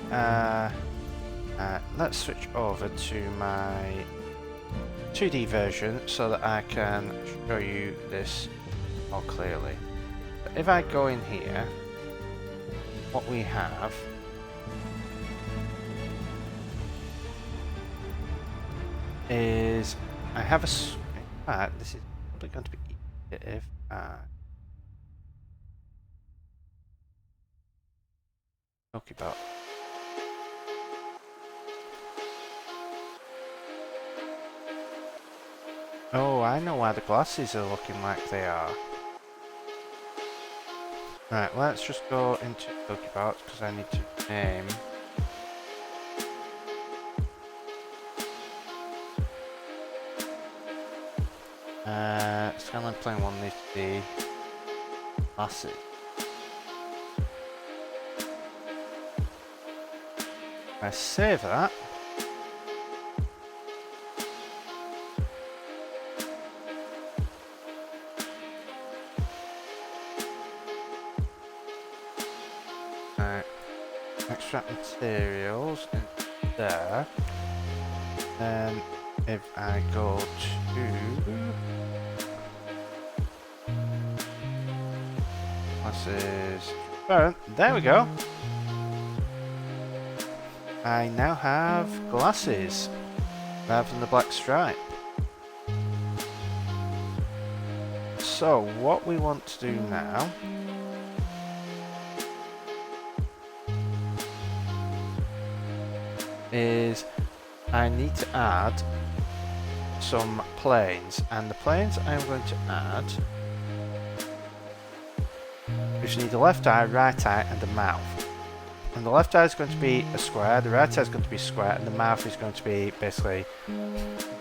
Let's switch over to my 2D version so that I can show you this more clearly. But if I go in here, what we have is I have in fact, this is probably going to be easier if I talk about. Oh, I know why the glasses are looking like they are. Right, let's just go into Pokebox because I need to name. Scanline plane 1 needs to be glasses. I save that. Right, extract materials in there. Then if I go to glasses, there we go. I now have glasses rather than the black stripe. So what we want to do now is I need to add some planes, and the planes I'm going to add, we just need a left eye, right eye and a mouth. And the left eye is going to be a square, the right eye is going to be square, and the mouth is going to be basically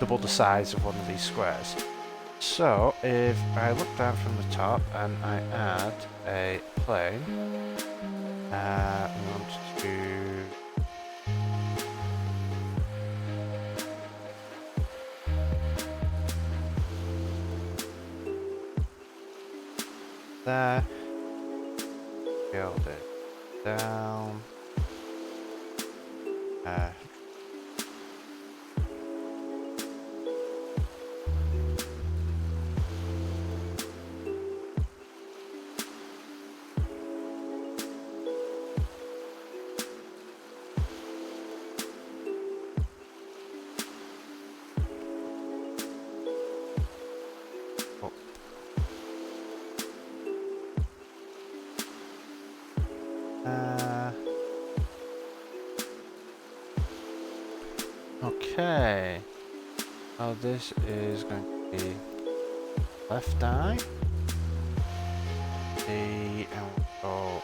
double the size of one of these squares. So if I look down from the top and I add a plane, we want to there, build it down, okay, so this is going to be left eye, and we'll go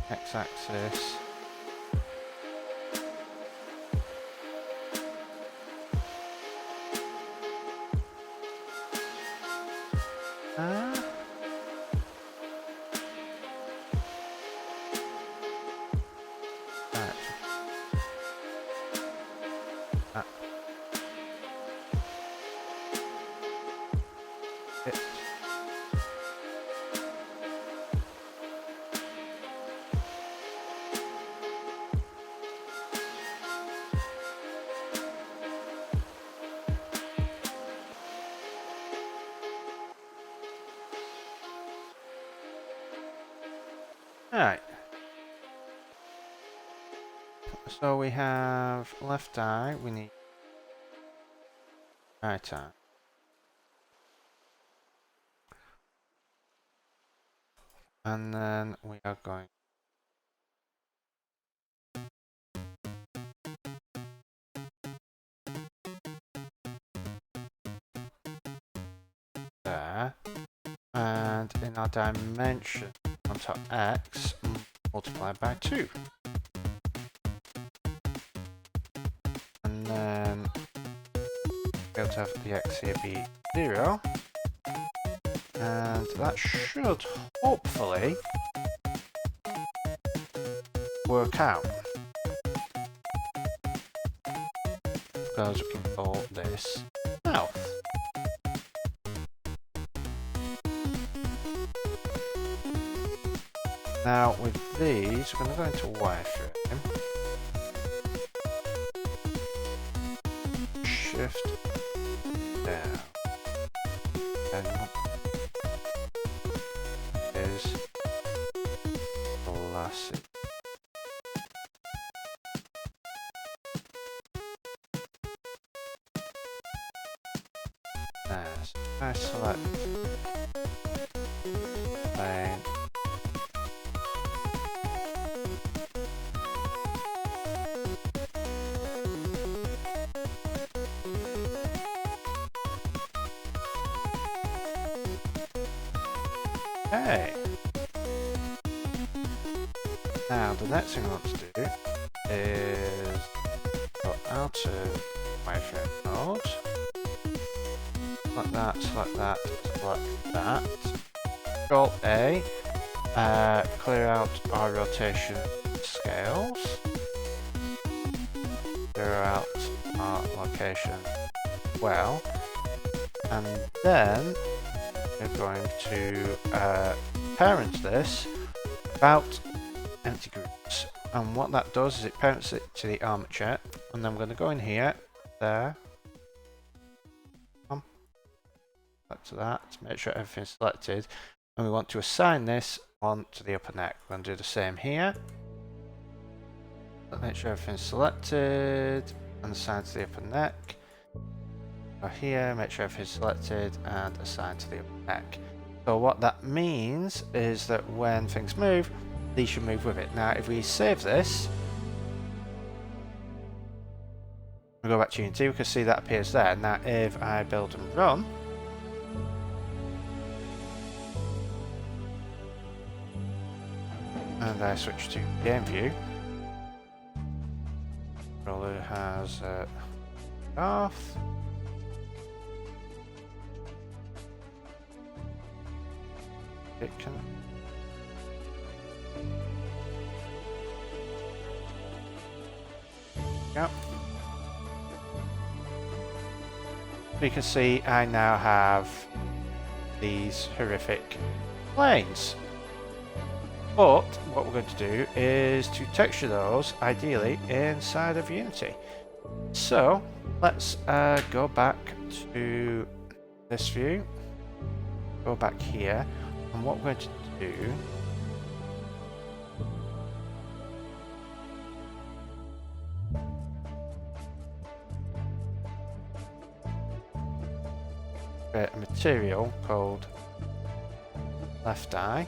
x-axis, Alright, so we have left eye, we need right eye. And then we are going there, and in our dimension onto x, multiplied by 2. And then be able to have the x here be 0. And that should hopefully work out. Because we can call this mouth. Now with these, we're going to go into wireframe. Shift down. And what is classic. Nice. I select plane. Okay. Now the next thing I want to do is go out of wireframe mode. Select that, select that, select that. Control A. Clear out our rotation scales. Clear out our location well. And then we're going to parent this without empty groups. And what that does is it parents it to the armature. And then we're going to go in here, there. Back to that, make sure everything's selected. And we want to assign this on to the upper neck. We're going to do the same here. Make sure everything's selected and assigned to the upper neck. Go here, make sure everything's selected and assigned to the upper neck. So what that means is that when things move, these should move with it. Now if we save this, we go back to Unity, we can see that appears there. Now if I build and run, and I switch to game view, roller has off. It can. Yep. You can see I now have these horrific planes. But what we're going to do is to texture those ideally inside of Unity. So let's go back to this view, go back here, and what we're going to do create a material called left eye.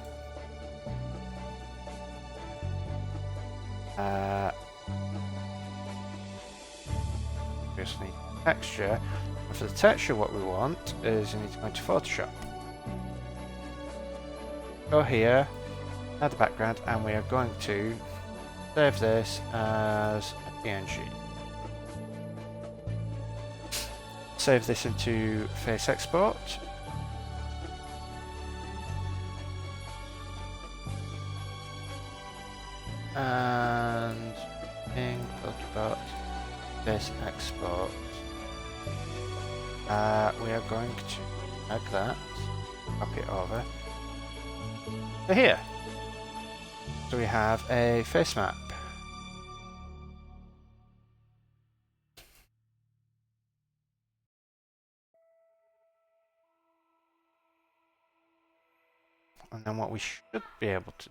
We just need texture, and for the texture what we want is you need to go into Photoshop. Go here, add the background, and we are going to save this as a PNG. Save this into face export. And in Coppice face export. We are going to drag that, copy it over to here. So we have a face map. And then what we should be able to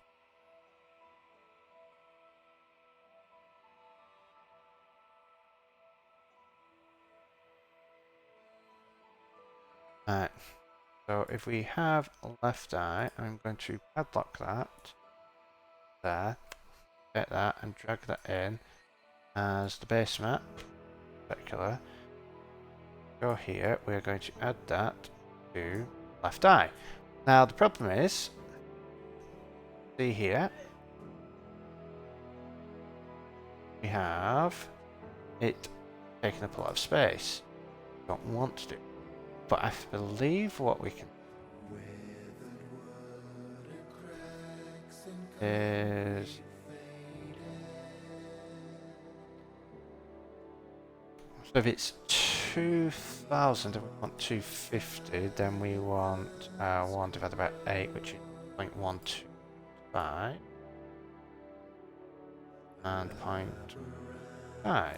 Right, so if we have a left eye, I'm going to padlock that there, get that and drag that in as the base map, particular. Go here, we're going to add that to left eye. Now the problem is, see here, we have it taking up a lot of space. Don't want to do. But I believe what we can is so if it's 2000 and we want 250, then we want 1 divided by 8, which is 0.125. and 0.5.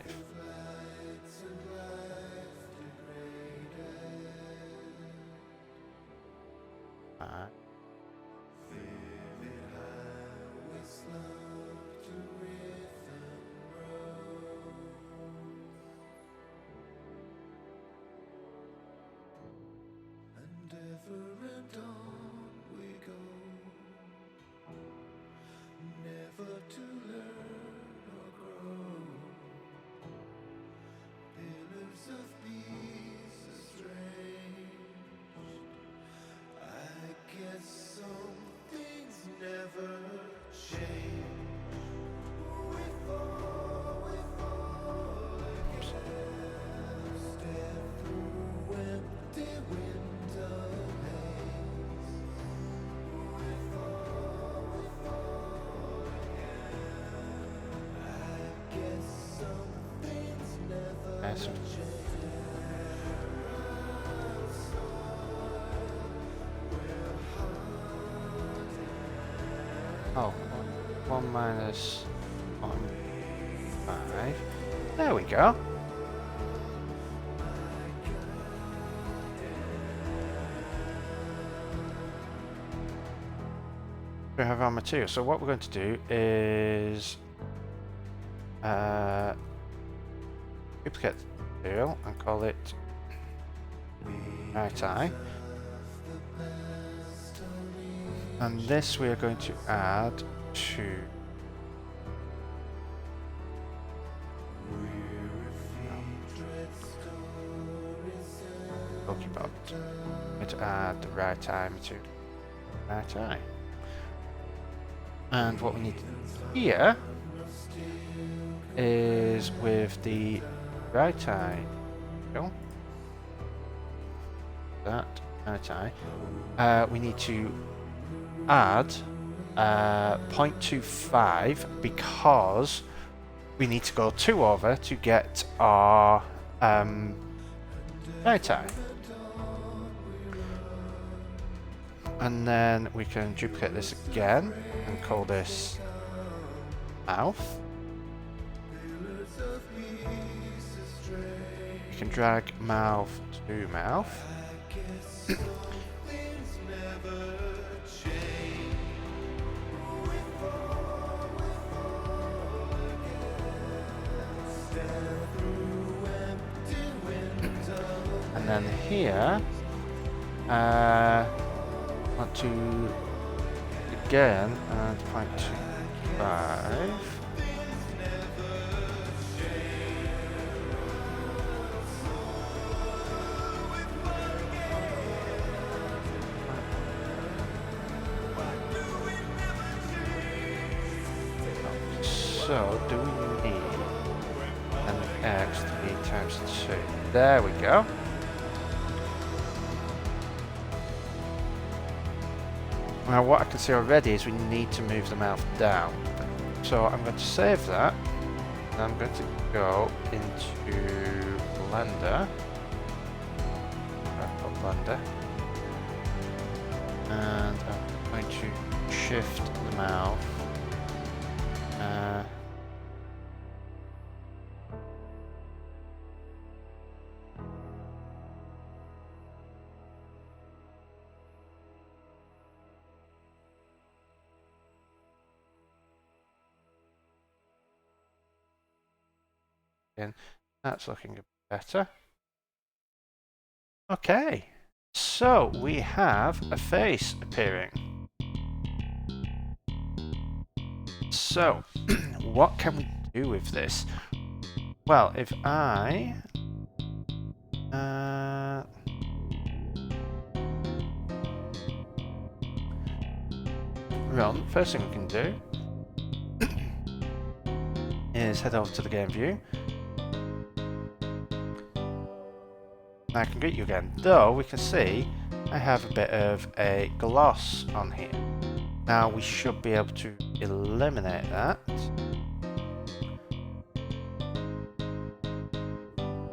Awesome. Oh, 1 minus 1.5. There we go. We have our material. So what we're going to do is duplicate the material and call it right eye. And this we are going to add to Pokebot. I'm going to add the right eye material. Right eye. And what we need here is with the right eye material, that right eye, we need to add 0.25 because we need to go 2 over to get our right eye. And then we can duplicate this again and call this mouth. You can drag mouth to mouth. And then here, want to again add 0.25. So, do we need an X to be times 2? There we go. Now what I can see already is we need to move the mouth down. So I'm going to save that. And I'm going to go into Blender. Blender. And I'm going to shift the mouth. That's looking a bit better. Okay, so we have a face appearing. So, what can we do with this? Well, if I run, first thing we can do is head over to the game view. I can greet you again, though we can see I have a bit of a gloss on here. Now we should be able to eliminate that.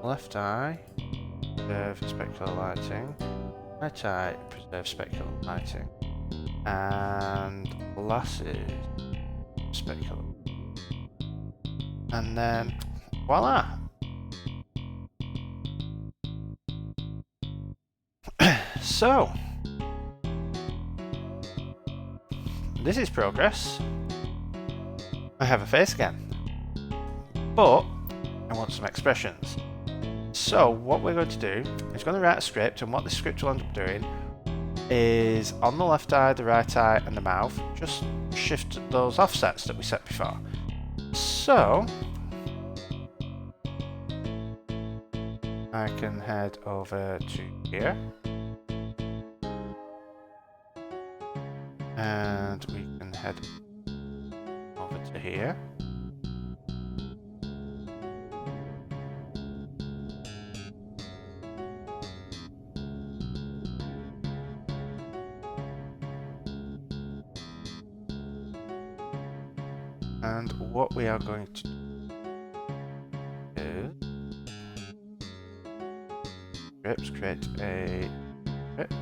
Left eye, preserve specular lighting. Right eye, preserve specular lighting. And glasses, specular. And then voila. So this is progress. I have a face again, but I want some expressions. So what we're going to do is going to write a script, and what this script will end up doing is on the left eye, the right eye and the mouth, just shift those offsets that we set before. So I can head over to here and we can head over to here. And what we are going to do is create a script.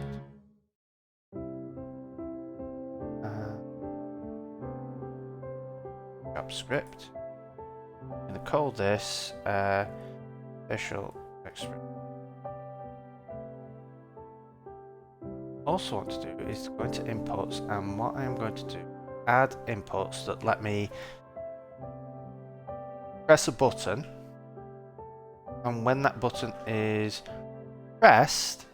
Script. I'm going to call this facial expression. Also, what to do is go into inputs, and what I'm going to do, add inputs that let me press a button, and when that button is pressed,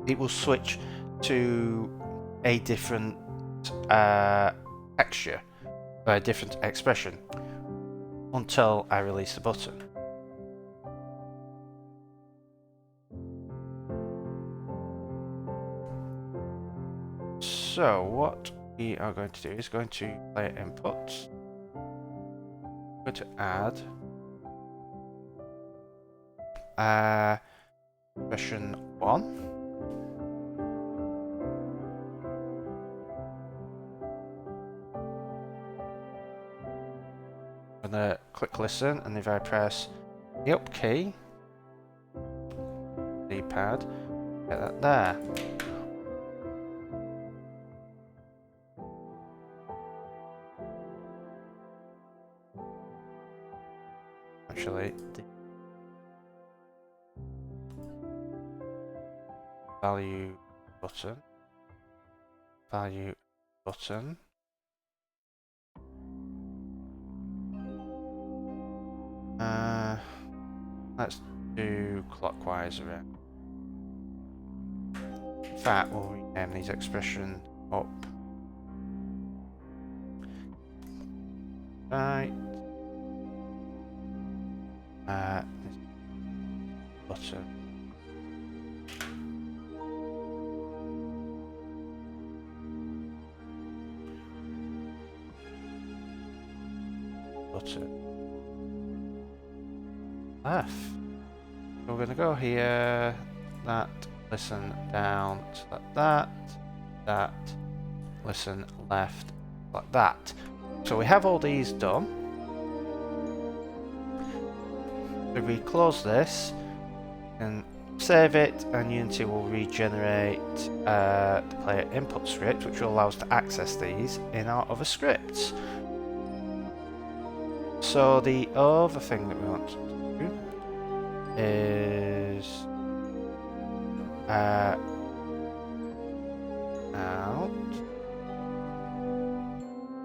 it will switch to a different texture, a different expression, until I release the button. So what we are going to do is going to player inputs. I'm going to add expression 1. I'm going to click listen, and if I press the up key, D-pad, get that there. Actually, the value button. Let's do clockwise around. In fact, we'll rename these expression up. Right. This button. Left. So we're going to go here, that, listen down, select that, listen left, like that. So we have all these done. If we close this and save it, and Unity will regenerate the player input script, which will allow us to access these in our other scripts. So the other thing that we want to do is out,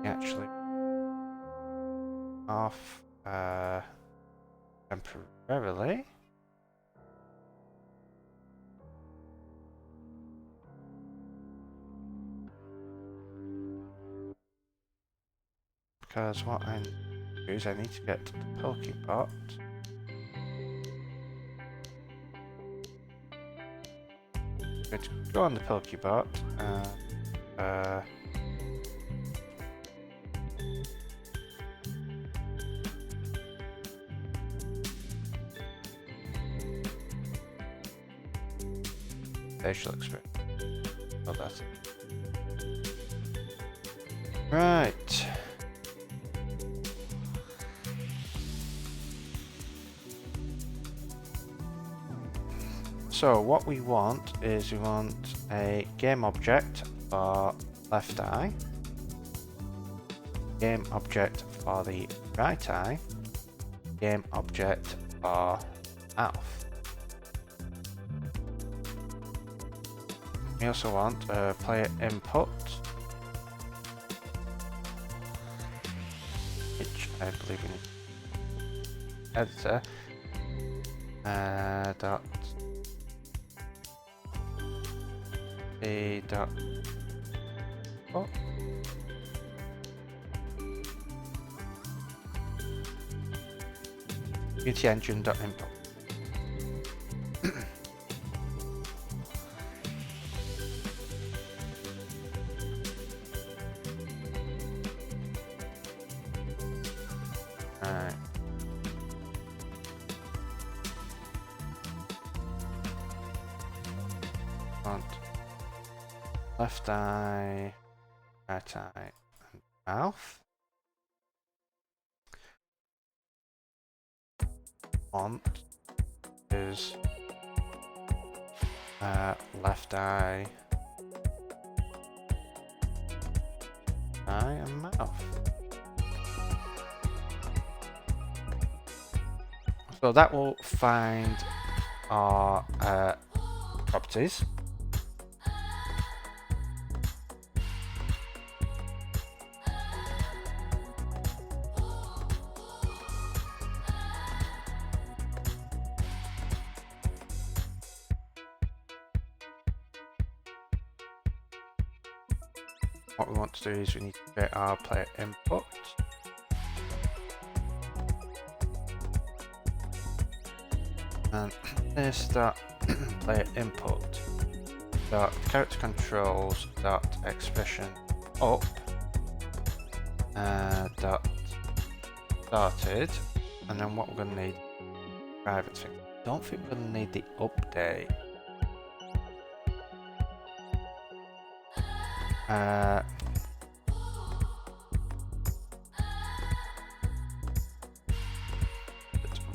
actually off temporarily. Because what I need to do is I need to get to the Pokebot. I'm going to go on the Pokebot and facial expression. Oh, that's it. Right. So what we want is we want a game object for left eye, game object for the right eye, game object or mouth. We also want a player input, which I believe in editor, dot a dot oh. Unity engine dot input. Alright. Want left eye, right eye, and mouth. Font is left eye, and mouth. So that will find our properties. What we want to do is we need to create our player input. And this dot player input dot character controls dot expression up dot started, and then what we're going to need private thing. Don't think we're going to need the update.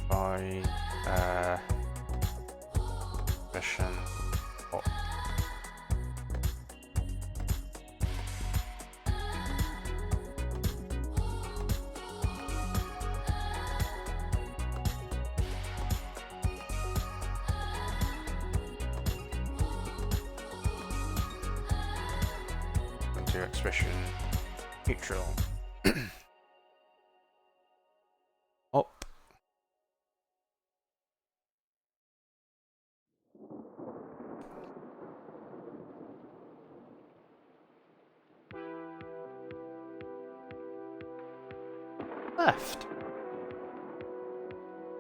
Void expression up. Into expression neutral. Up. Left.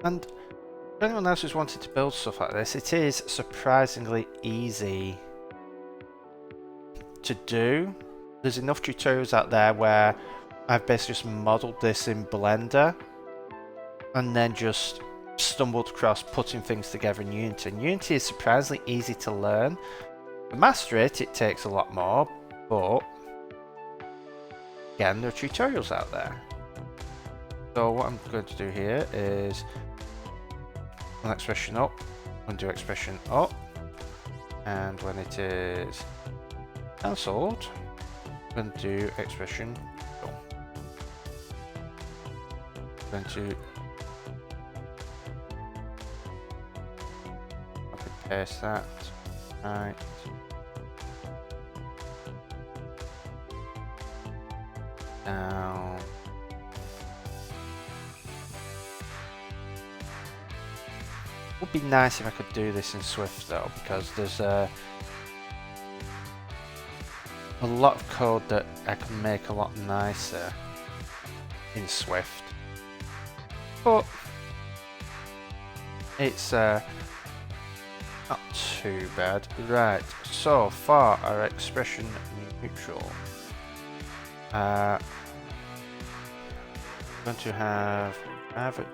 And for anyone else who's wanted to build stuff like this, it is surprisingly easy to do. There's enough tutorials out there where I've basically just modeled this in Blender and then just stumbled across putting things together in Unity. And Unity is surprisingly easy to learn. To master it, it takes a lot more, but again, there are tutorials out there. So what I'm going to do here is an expression up, undo expression up, and when it is cancelled, undo expression down. Going to copy paste that, right. Down. Would be nice if I could do this in Swift though, because there's a lot of code that I can make a lot nicer in Swift, but it's not too bad. Right, so for our expression neutral, going to have private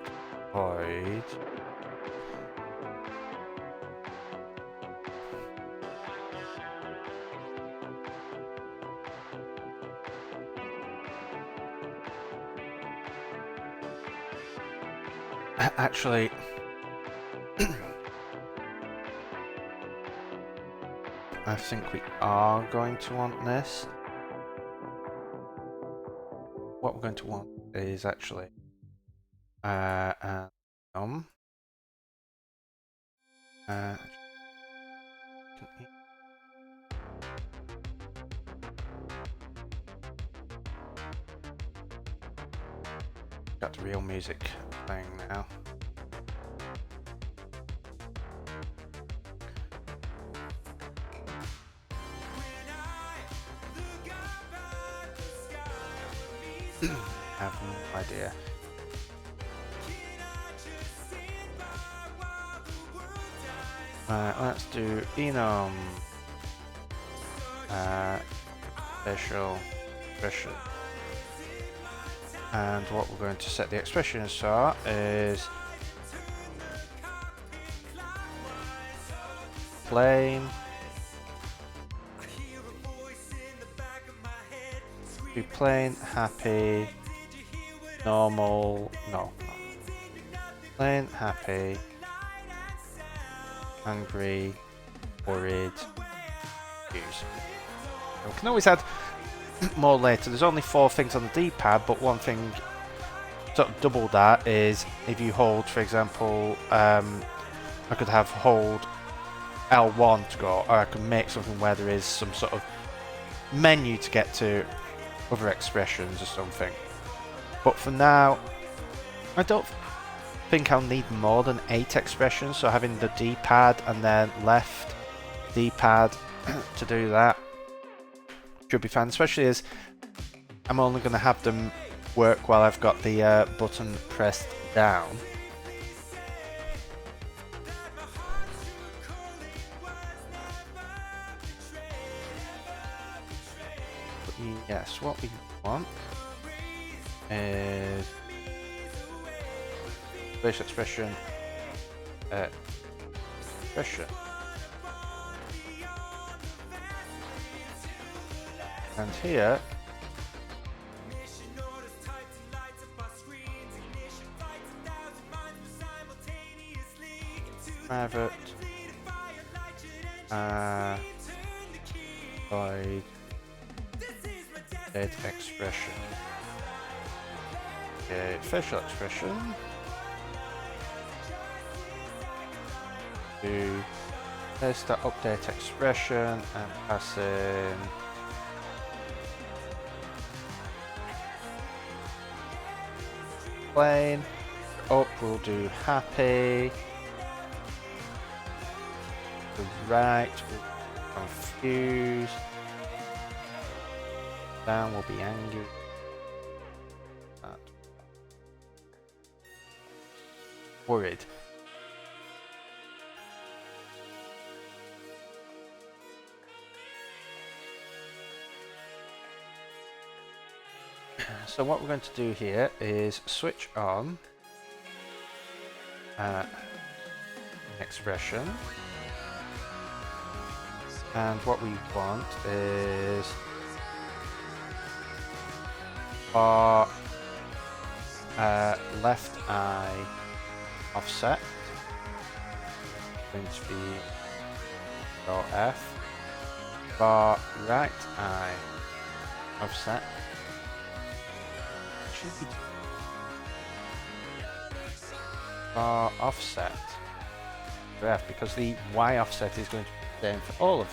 void actually I think we are going to want this. What we're going to want is actually And uh, got the real music playing now. I have no idea. Let's do enum special expression, and what we're going to set the expressions for is plain, do plain, happy, normal, no, plain, happy, angry, worried, confused. We can always add more later. There's only 4 things on the D-pad, but one thing sort of double that is if you hold, for example, I could have hold L1 to go, or I can make something where there is some sort of menu to get to other expressions or something. But for now, I don't think I'll need more than 8 expressions, so having the D-pad and then left D-pad to do that should be fine, especially as I'm only going to have them work while I've got the button pressed down. But yes, what we want is facial expression, expression, and here private void data expression. Okay, facial expression. Do there's the update expression and pass in plain. Up we'll do happy. The right will be confused. Down will be angry. That. Worried. So what we're going to do here is switch on expression, and what we want is for left eye offset going to be F, for right eye offset for offset F, because the Y offset is going to be the same for all of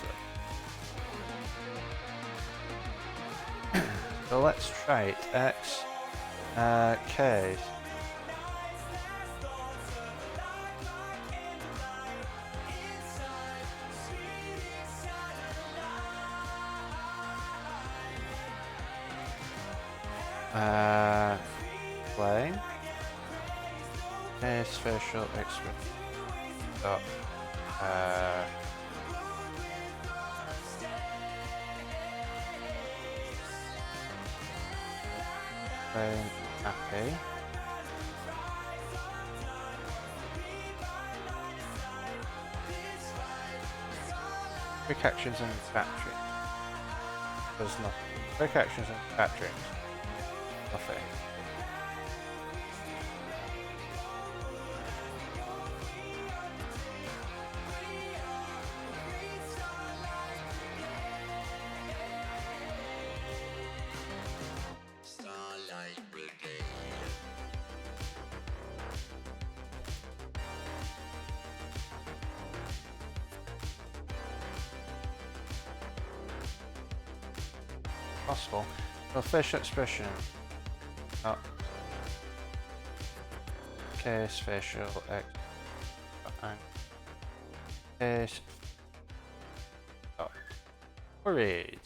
them. So let's try it. X K. Plain. Facial expression. Dot. Plain happy. Quick actions and battery. There's nothing. Quick actions and battery. Nothing. possible. So facial expression. Oh. Case facial and case. Oh. Worried.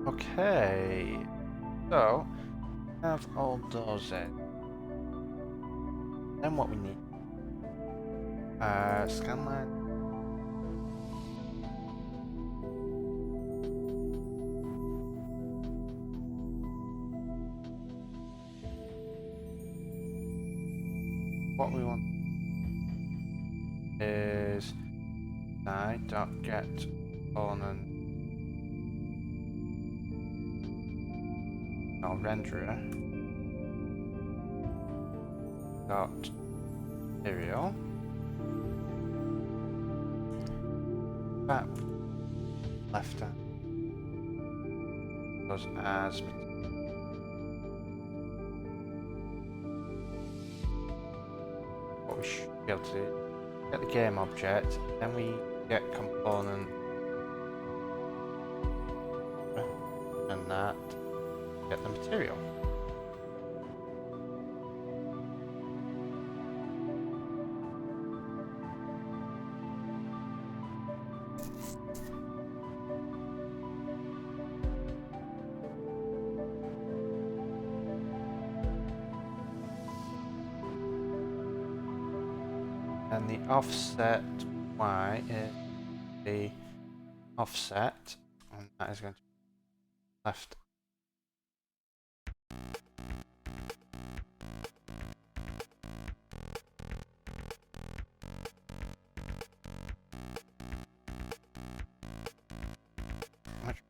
Okay, so have all those in. Then what we need? Scanline. What we want is I.get colon or renderer dot material that left hand goes as what we should be able to do. Get the game object, then we get component and that get the material. And the offset y is the offset, and that is going to be left. Which we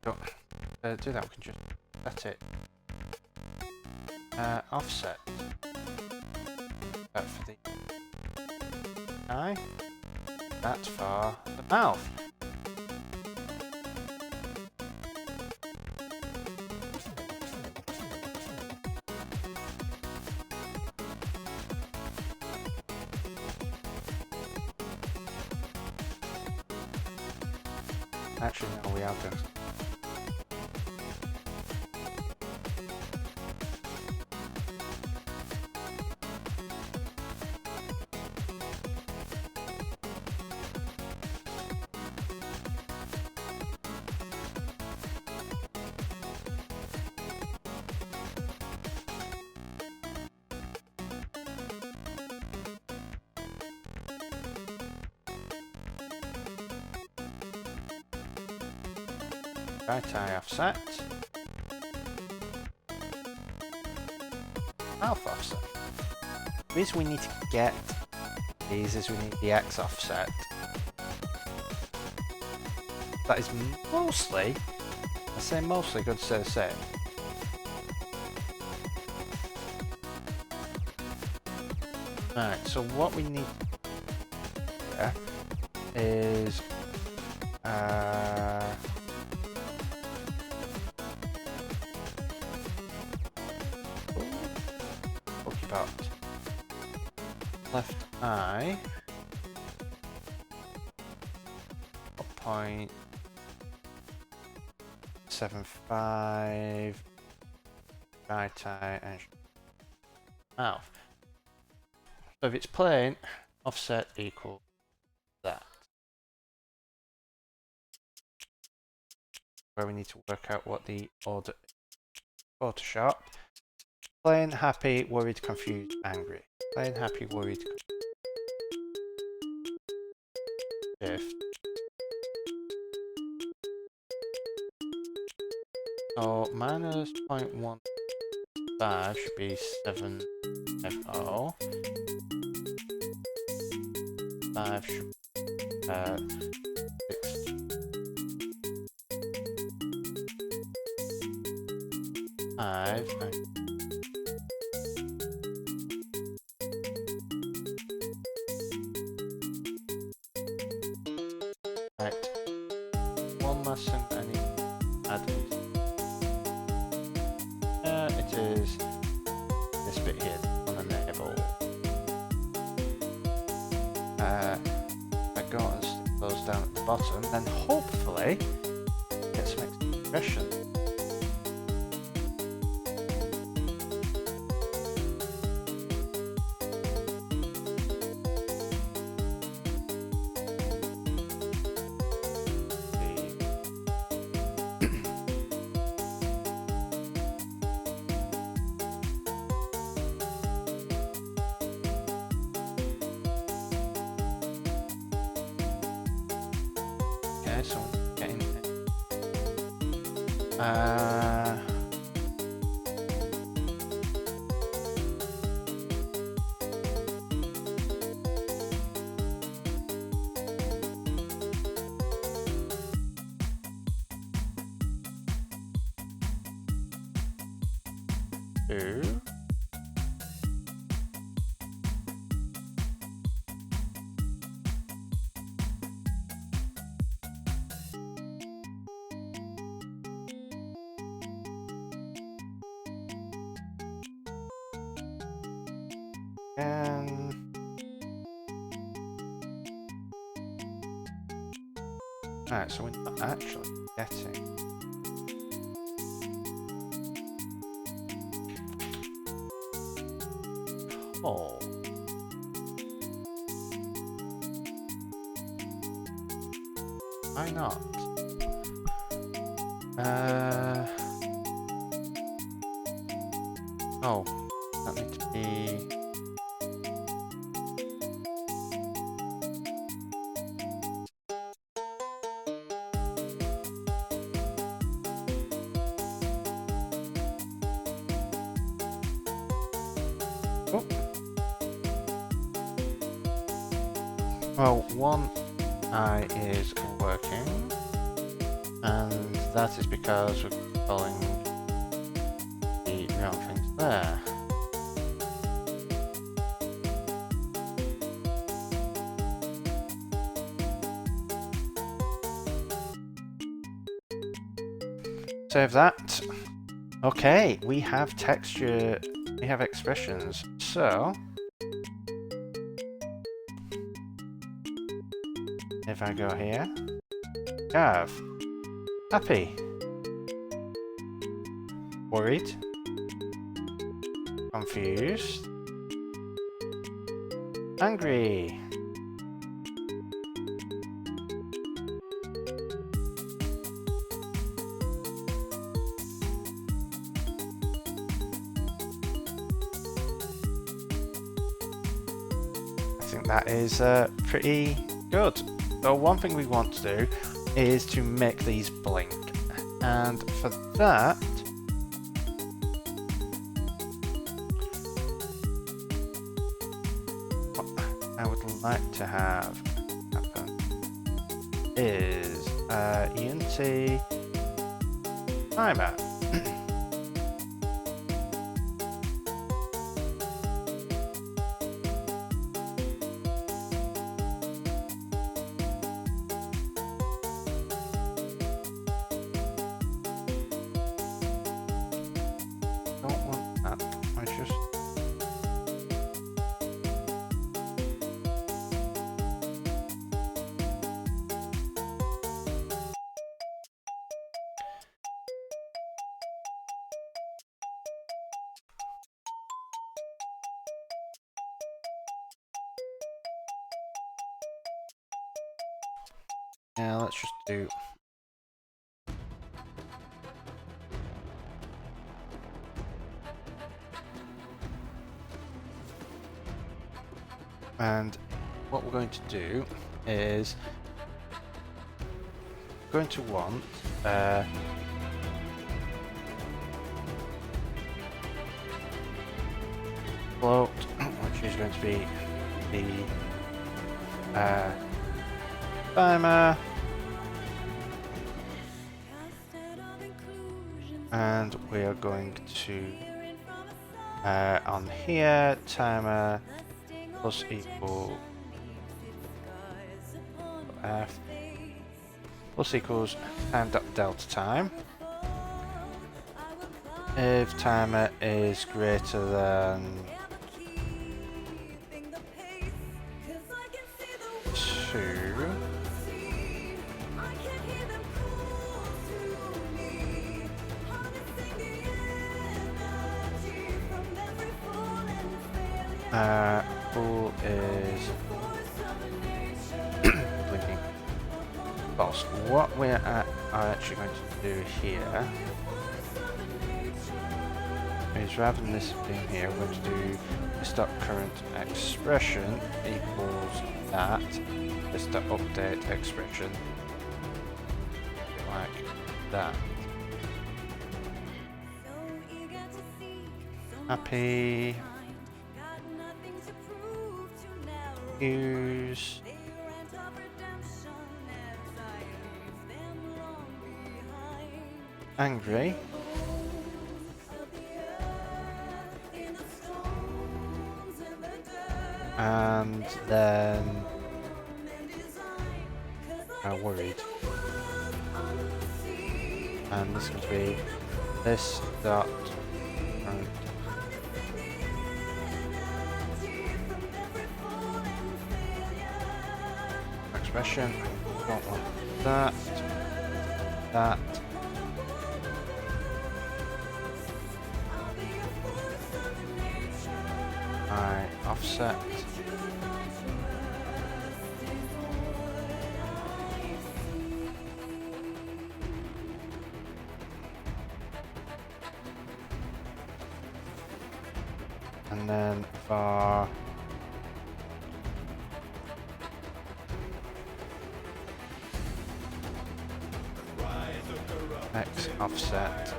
don't do that, we can just set it offset for the eye, that for the mouth. Actually, no, we are going to. Right eye offset. Mouth offset. The reason we need to get these is we need the X offset. That is mostly, I say mostly, good to say the same. Right, so what we need there is about left eye 0.75, right eye and mouth. So if it's plain, offset equals that. Where we need to work out what the order is. Photoshop. Plain, happy, worried, confused, angry. Plain, happy, worried, shift. So minus 0.15 should be 750. 5 should be 5. bottom, then hopefully get some expression. Okay, so I'm getting two. And alright, so we're not actually getting coal. Why not? Oh, that needs to be. Oh. Well, one eye is working, and that is because we're calling the wrong things there. Save that. Okay, we have texture, we have expressions, so if I go here, have happy, worried, confused, angry. I think that is pretty good. So one thing we want to do is to make these blink, and for that what I would like to have happen is Unity timer. Don't want that. I just yeah, let's just do and what we're going to do is we're going to want float, which is going to be the timer, and we are going to on here timer plus equal f plus equals time dot delta time. If timer is greater than 2, Pool is blinking. False. What we're are actually going to do here is, rather than this being here, we're going to do the stop current expression equals that. This the update expression like that. Happy. Use. Angry. And then worried. And this is going to be this dot current expression. Don't want that. That. I offset. And then for X offset.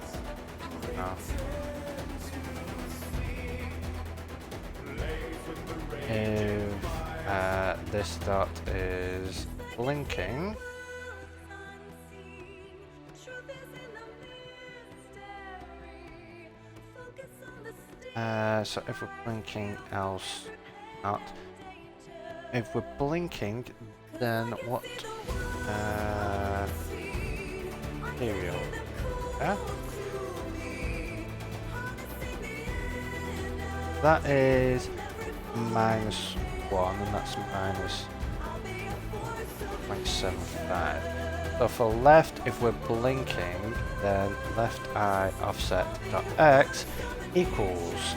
If this dot is blinking, so if we're blinking, else not. If we're blinking, then what? Material. Yeah. That is -1, and that's -0.75. So for left, if we're blinking, then left eye offset dot x equals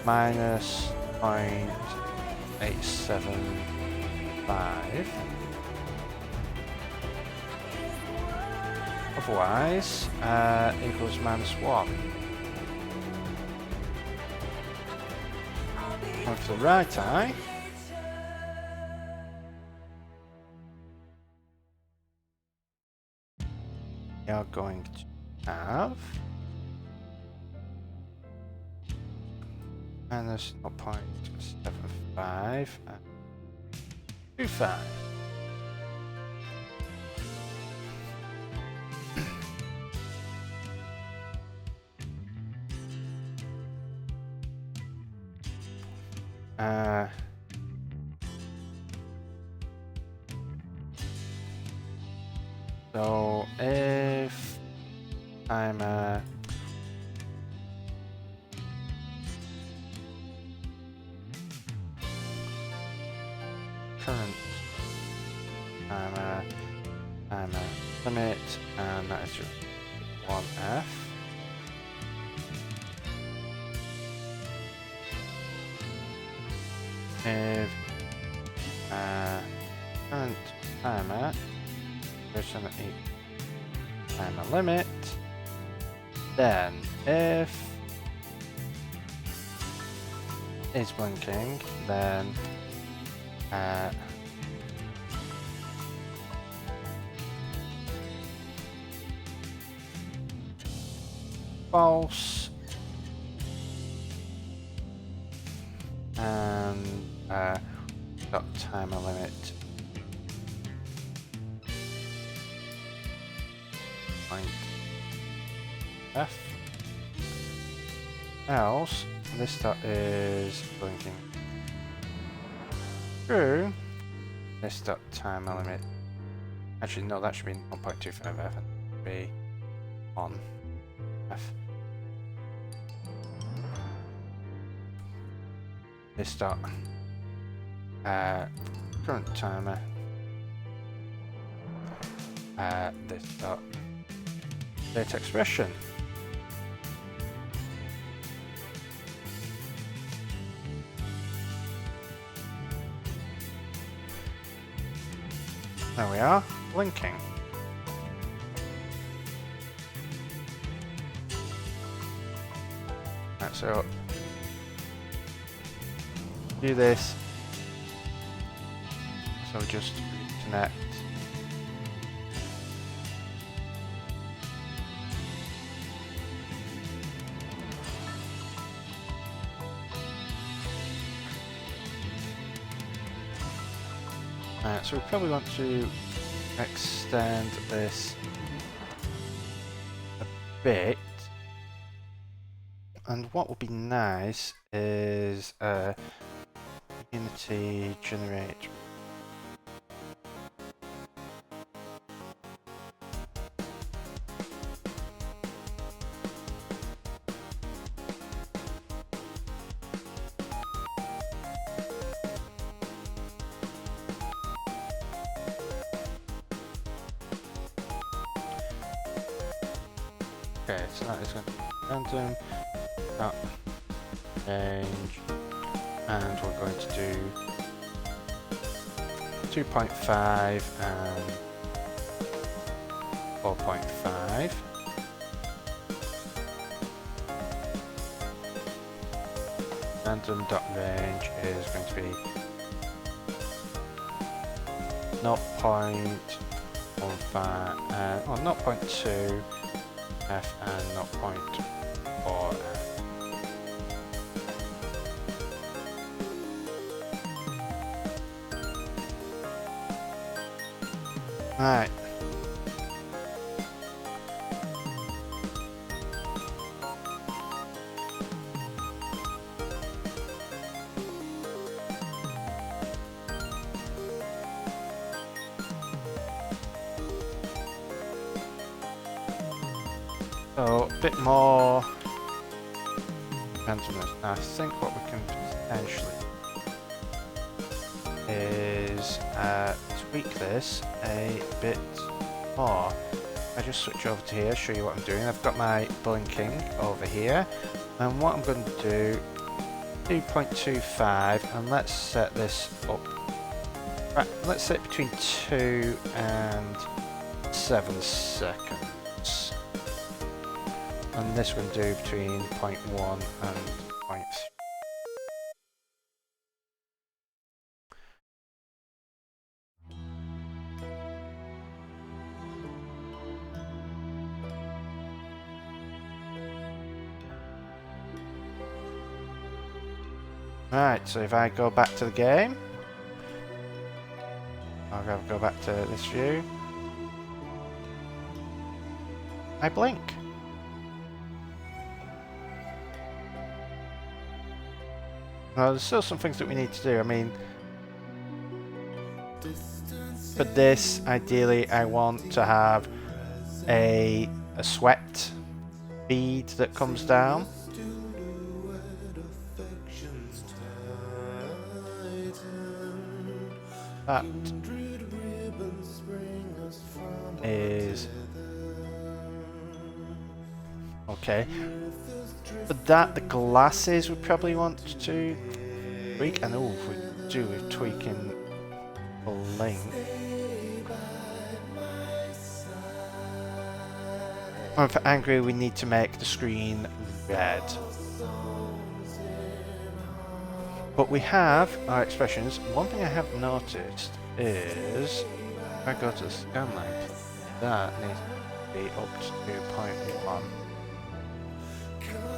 -0.875. Otherwise, equals -1. And for the right eye, we are going to have -0.75 and 25. So if I'm current I'm a limit, and that is just 1F. If current timer version timer limit, then if it's blinking, then false, and got timer limit .f, else this dot is blinking true, this dot timer limit, actually no, that should be 1.25f and be on f. This dot current timer, this dot data expression. There we are, blinking. Right, so do this. So just reconnect. Right, so we probably want to extend this a bit. And what would be nice is Unity generate. Okay, so that is going to be random. That change, and we're going to do 2.5 and 4.5. Random.range is going to be 0.15 or 0.2 F and 0.4 F. Right. So, a bit more randomness. I think what we can potentially is tweak this a bit more. I just switch over to here, show you what I'm doing. I've got my blinking over here, and what I'm going to do, 2.25, and let's set this up. Right, let's set it between 2 and 7 seconds. And this we're going to do between 0.1 and 0.3. Right, so if I go back to the game, I'll go back to this view. I blink. Now, there's still some things that we need to do. I mean, for this, ideally, I want to have a sweat bead that comes down. That is okay. For that, the glasses we probably want to tweak. And oh, if we do with tweaking the length. And for angry, we need to make the screen red. But we have our expressions. One thing I have noticed is if I go to the scan line, that needs to be up to 2.1.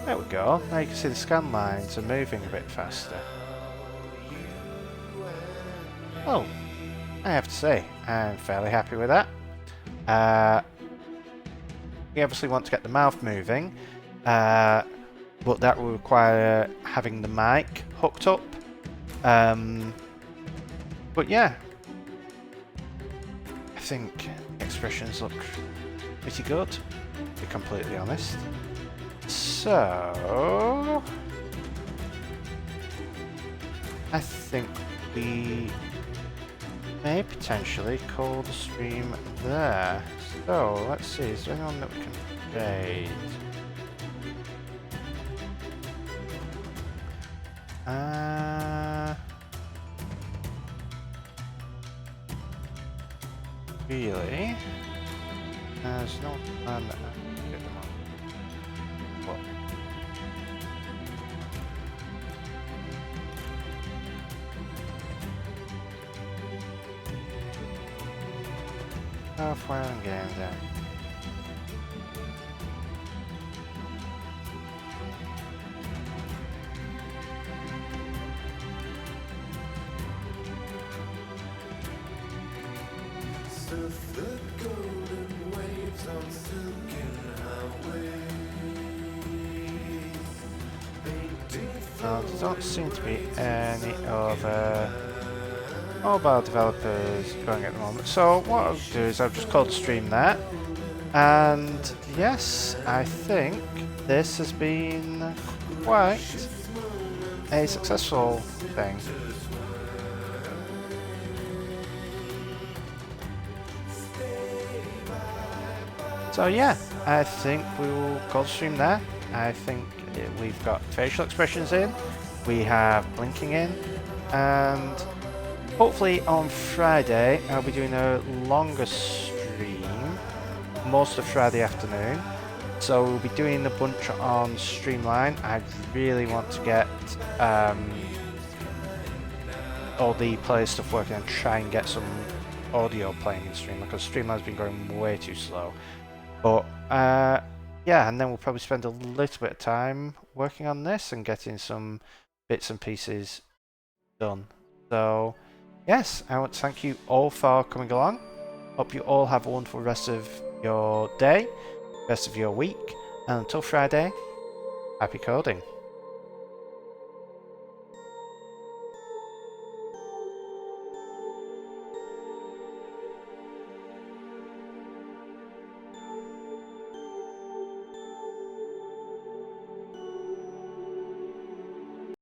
There we go. Now you can see the scan lines are moving a bit faster. Oh, I have to say, I'm fairly happy with that. We obviously want to get the mouth moving, but that will require having the mic hooked up. But yeah, I think expressions look pretty good, to be completely honest. So I think we may potentially call the stream there. So let's see, is there anyone that we can trade? really. There's no plan at the moment. But halfway on game then. Surf the golden waves on silken highways. Now, there don't seem to be any other mobile developers going at the moment. So what I'll do is I've just called the stream there. And yes, I think this has been quite a successful thing. So yeah, I think we will call the stream there. I think we've got facial expressions in, we have blinking in, and hopefully on Friday I'll be doing a longer stream, most of Friday afternoon. So we'll be doing a bunch on Streamline. I really want to get all the player stuff working and try and get some audio playing in Streamline, because Streamline's been going way too slow. But yeah, and then we'll probably spend a little bit of time working on this and getting some bits and pieces done. So yes, I want to thank you all for coming along. Hope you all have a wonderful rest of your day, rest of your week, and until Friday, happy coding.